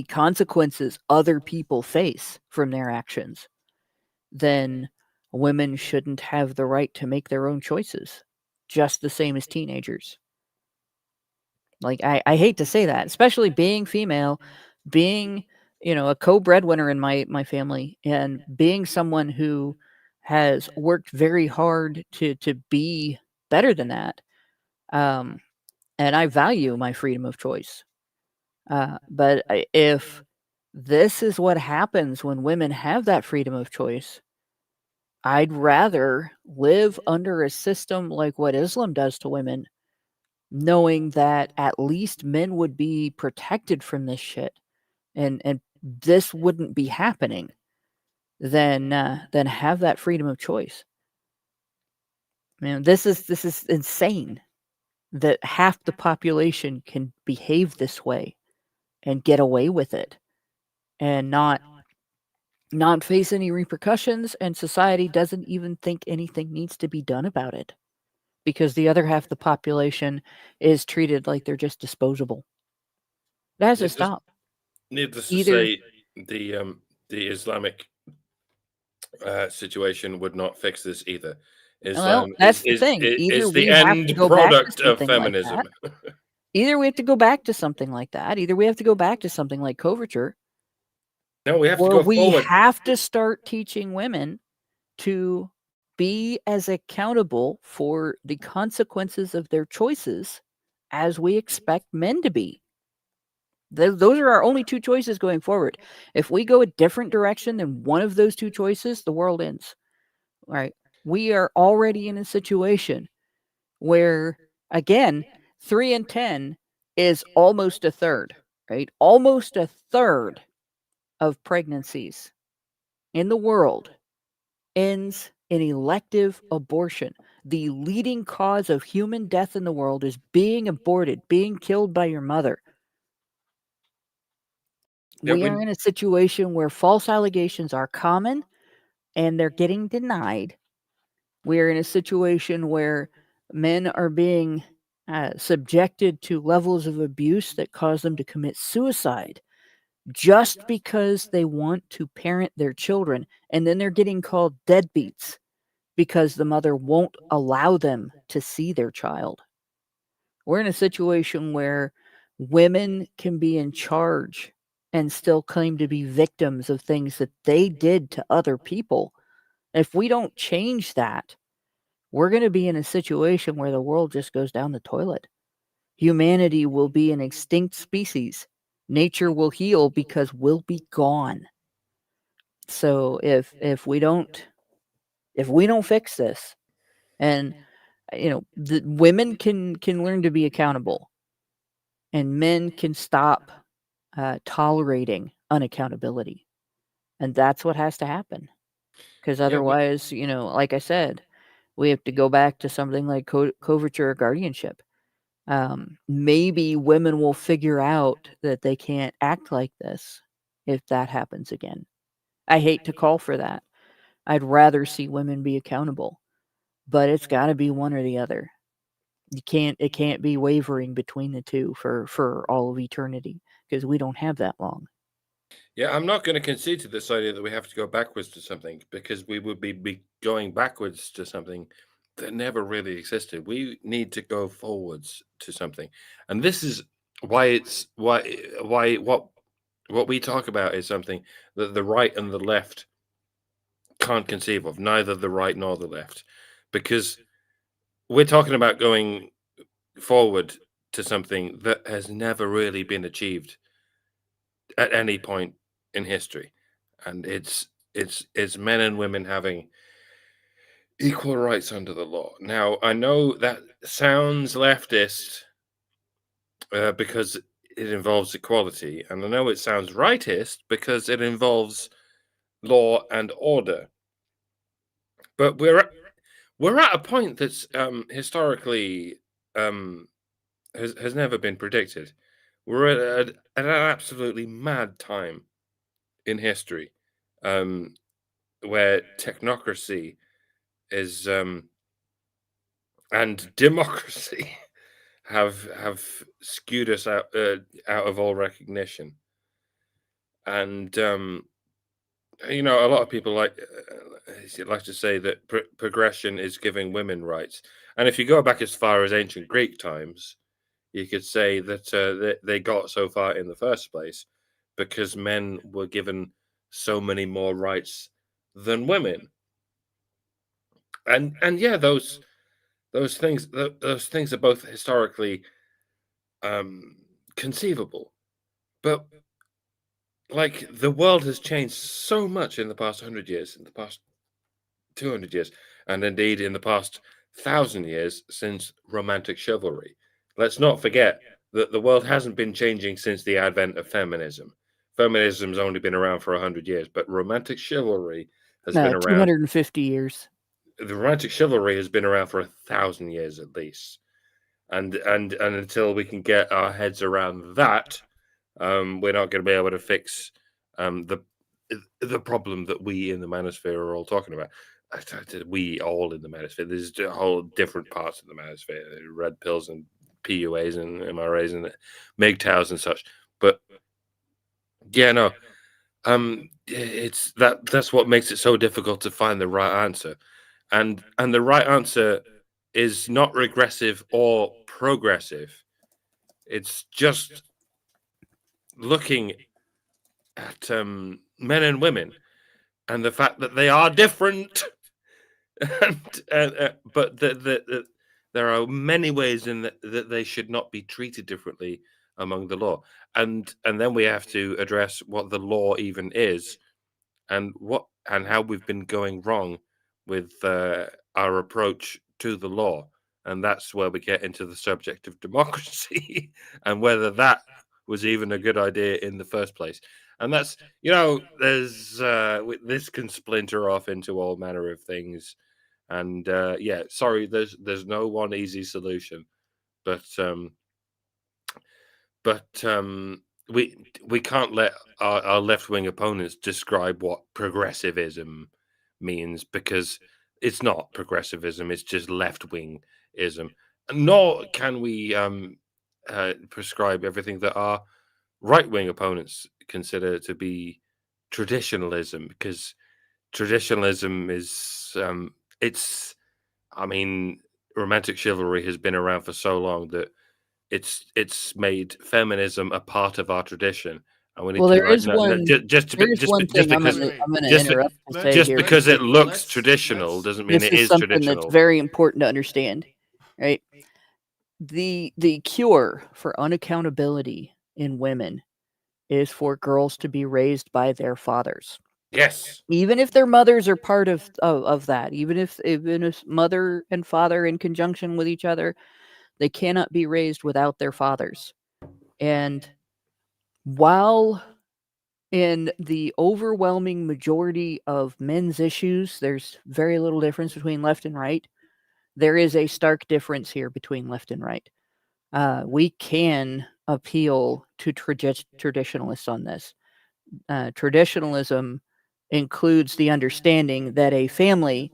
consequences other people face from their actions, then women shouldn't have the right to make their own choices, just the same as teenagers. Like, I hate to say that, especially being female, being, a co-breadwinner in my family, and being someone who has worked very hard to be better than that. And I value my freedom of choice. But if this is what happens when women have that freedom of choice, I'd rather live under a system like what Islam does to women, knowing that at least men would be protected from this shit, and this wouldn't be happening, than have that freedom of choice. Man, this is insane that half the population can behave this way and get away with it and not face any repercussions, and society doesn't even think anything needs to be done about it, because the other half of the population is treated like they're just disposable. That has to stop. Needless to Either say, the Islamic situation would not fix this either. Islam that's the thing. Either is the we have to end go back to product of something like feminism. Either we have to go back to something like that. Either we have to go back to something like coverture, No, we have to or go we forward. have to start teaching women to be as accountable for the consequences of their choices as we expect men to be. Those are our only two choices going forward. If we go a different direction than one of those two choices, the world ends. All right. We are already in a situation where, again, 3 in 10 is almost a third, right? Almost a third of pregnancies in the world ends in elective abortion. The leading cause of human death in the world is being aborted, being killed by your mother. Yeah, We are in a situation where false allegations are common and they're getting denied. We are in a situation where men are being subjected to levels of abuse that cause them to commit suicide. just because they want to parent their children, and then they're getting called deadbeats because the mother won't allow them to see their child. We're in a situation where women can be in charge and still claim to be victims of things that they did to other people. If we don't change that, we're going to be in a situation where the world just goes down the toilet. Humanity will be an extinct species. Nature will heal because we'll be gone. So if we don't fix this, and the women can learn to be accountable, and men can stop tolerating unaccountability, and that's what has to happen. Because Yeah, but otherwise, like I said, we have to go back to something like coverture or guardianship. Maybe women will figure out that they can't act like this if that happens again. I hate to call for that. I'd rather see women be accountable, but it's got to be one or the other. It can't be wavering between the two for all of eternity, because we don't have that long. yeah, I'm not going to concede to this idea that we have to go backwards to something, because we would be going backwards to something that never really existed. We need to go forwards to something, and this is why what we talk about is something that the right and the left can't conceive of, neither the right nor the left, because we're talking about going forward to something that has never really been achieved at any point in history, and it's men and women having equal rights under the law. Now, I know that sounds leftist because it involves equality, and I know it sounds rightist because it involves law and order. But we're at a point that's historically has never been predicted. We're at an absolutely mad time in history, where technocracy is and democracy have skewed us out of all recognition. And a lot of people like to say that progression is giving women rights. And if you go back as far as ancient Greek times, you could say that they got so far in the first place because men were given so many more rights than women. And yeah, those things are both historically conceivable, but like the world has changed so much in the past 100 years, in the past 200 years, and indeed in the past 1,000 years since romantic chivalry. Let's not forget that the world hasn't been changing since the advent of feminism. Feminism's only been around for 100 years, but romantic chivalry has been around. 250 years. The romantic chivalry has been around for 1,000 years at least, and until we can get our heads around that, we're not going to be able to fix the problem that we in the manosphere are all talking about. We all in the manosphere. There's a whole different parts of the manosphere: red pills and PUAs and MRAs and MGTOWs and such. But yeah, no, it's that's what makes it so difficult to find the right answer, and the right answer is not regressive or progressive. It's just looking at men and women and the fact that they are different. But there are many ways in that they should not be treated differently among the law, and then we have to address what the law even is, and how we've been going wrong with our approach to the law, and that's where we get into the subject of democracy and whether that was even a good idea in the first place. And that's there's this can splinter off into all manner of things. And yeah, sorry, there's no one easy solution, but we can't let our left wing opponents describe what progressivism means, because it's not progressivism; it's just left wingism. Nor can we prescribe everything that our right wing opponents consider to be traditionalism, because traditionalism is I mean, romantic chivalry has been around for so long that it's made feminism a part of our tradition, and we need Well, to be there like, is no, no, one. just There's one thing I'm because gonna just be- interrupt to say just here. because it Let's- looks traditional doesn't mean This it is is something that's traditional. very important to understand, right? The cure for unaccountability in women is for girls to be raised by their fathers. Yes. Even if their mothers are part of that, even if mother and father in conjunction with each other, they cannot be raised without their fathers. And while in the overwhelming majority of men's issues, there's very little difference between left and right, there is a stark difference here between left and right. We can appeal to traditionalists on this. Traditionalism includes the understanding that a family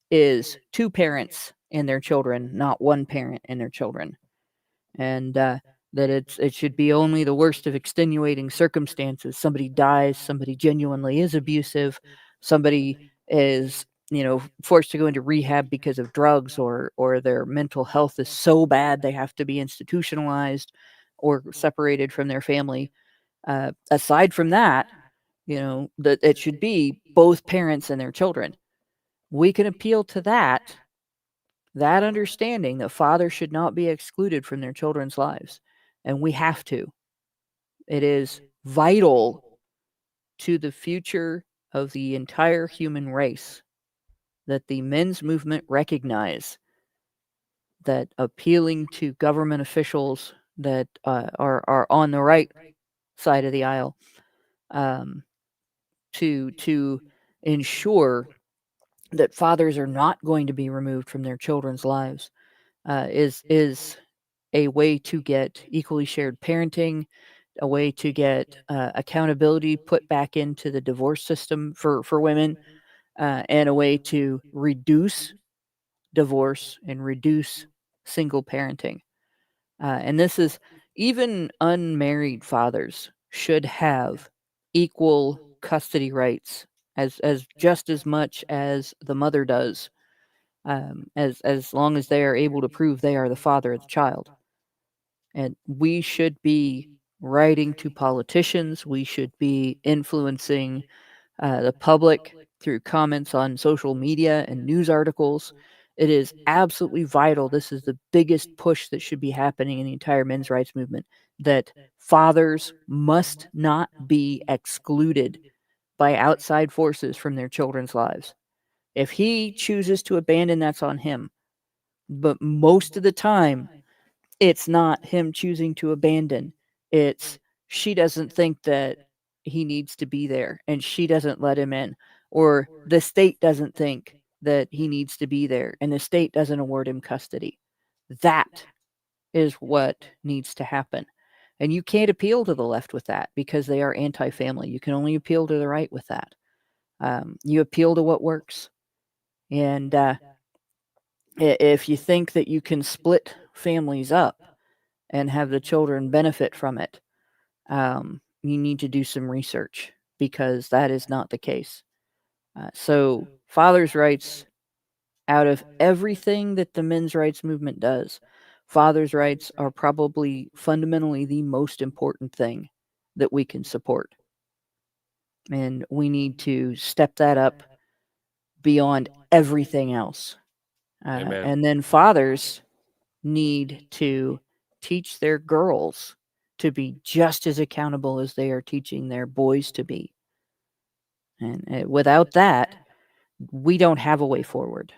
is two parents and their children, not one parent and their children, and that it should be only the worst of extenuating circumstances. Somebody dies, somebody genuinely is abusive, somebody is forced to go into rehab because of drugs, or their mental health is so bad they have to be institutionalized or separated from their family. Aside from that, that it should be both parents and their children. We can appeal to that understanding that fathers should not be excluded from their children's lives. And we have to. It is vital to the future of the entire human race that the men's movement recognize that appealing to government officials that are on the right side of the aisle, to ensure that fathers are not going to be removed from their children's lives, is a way to get equally shared parenting, a way to get accountability put back into the divorce system for women, and a way to reduce divorce and reduce single parenting. And this is, even unmarried fathers should have equal custody rights as just as much as the mother does, as long as they are able to prove they are the father of the child. And we should be writing to politicians. We should be influencing the public through comments on social media and news articles. It is absolutely vital. This is the biggest push that should be happening in the entire men's rights movement, that fathers must not be excluded by outside forces from their children's lives. If he chooses to abandon, that's on him. But most of the time, it's not him choosing to abandon. It's she doesn't think that he needs to be there and she doesn't let him in. Or the state doesn't think that he needs to be there and the state doesn't award him custody. That is what needs to happen. And you can't appeal to the left with that because they are anti-family. You can only appeal to the right with that. You appeal to what works. And if you think that you can split families up and have the children benefit from it, you need to do some research, because that is not the case. So fathers' rights, out of everything that the men's rights movement does, fathers' rights are probably fundamentally the most important thing that we can support. And we need to step that up beyond everything else. Amen. And then fathers need to teach their girls to be just as accountable as they are teaching their boys to be. And without that, we don't have a way forward.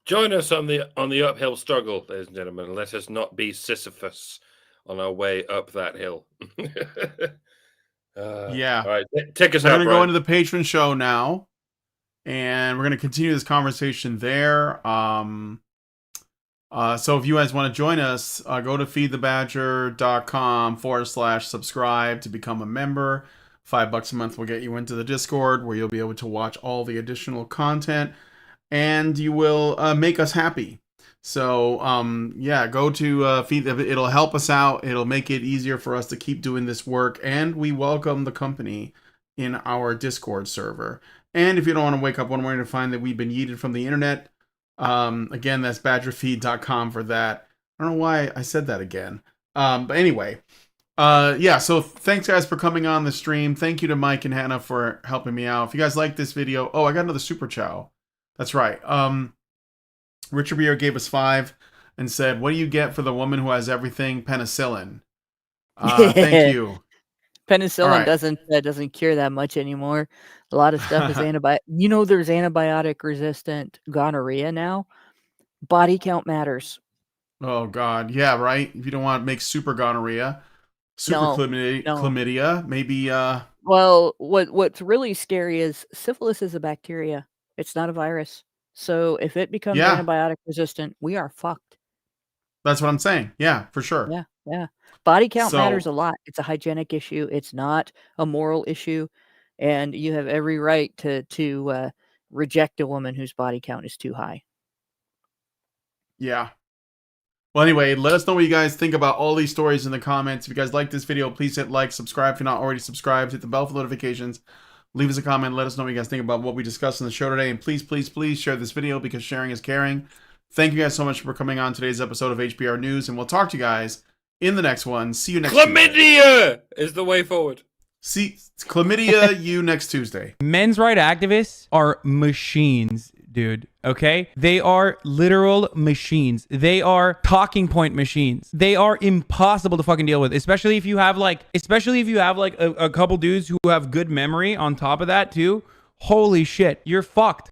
Join us on the uphill struggle, ladies and gentlemen. Let us not be Sisyphus on our way up that hill. Yeah. All right, take us We're out, going to go Brian. into the patron show now, and we're going to continue this conversation there. So if you guys want to join us, go to feedthebadger.com/subscribe to become a member. $5 a month will get you into the Discord, where you'll be able to watch all the additional content, and you will make us happy. So yeah, go to feed. It'll help us out. It'll make it easier for us to keep doing this work, and we welcome the company in our Discord server. And if you don't want to wake up one morning to find that we've been yeeted from the internet, again, that's badgerfeed.com for that. I don't know why I said that again. But anyway, yeah, so thanks guys for coming on the stream. Thank you to Mike and Hannah for helping me out. If you guys like this video, oh, I got another super chow. That's right. Richard Beer gave us 5 and said, "What do you get for the woman who has everything? Penicillin." Thank you. Penicillin right. doesn't cure that much anymore. A lot of stuff is antibiotic. You know, there's antibiotic resistant gonorrhea now. Body count matters. Oh God, yeah, right. If you don't want to make super gonorrhea, super No, chlamydia, maybe. Well, what's really scary is syphilis is a bacteria. It's not a virus. So if it becomes Yeah. antibiotic resistant, we are fucked. That's what I'm saying. Yeah, for sure. Yeah, yeah. Body count So- matters a lot. It's a hygienic issue. It's not a moral issue, and you have every right to reject a woman whose body count is too high. Yeah. Well, anyway, let us know what you guys think about all these stories in the comments. If you guys like this video, please hit like, subscribe if you're not already subscribed, hit the bell for notifications, leave us a comment, let us know what you guys think about what we discussed in the show today, and please, please, please share this video because sharing is caring. Thank you guys so much for coming on today's episode of HBR News, and we'll talk to you guys in the next one. See you next Chlamydia is the way forward. See, chlamydia you next Tuesday. Men's right activists are machines, dude. Okay? They are literal machines. They are talking point machines. They are impossible to fucking deal with, especially if you have like a couple dudes who have good memory on top of that too. Holy shit, you're fucked.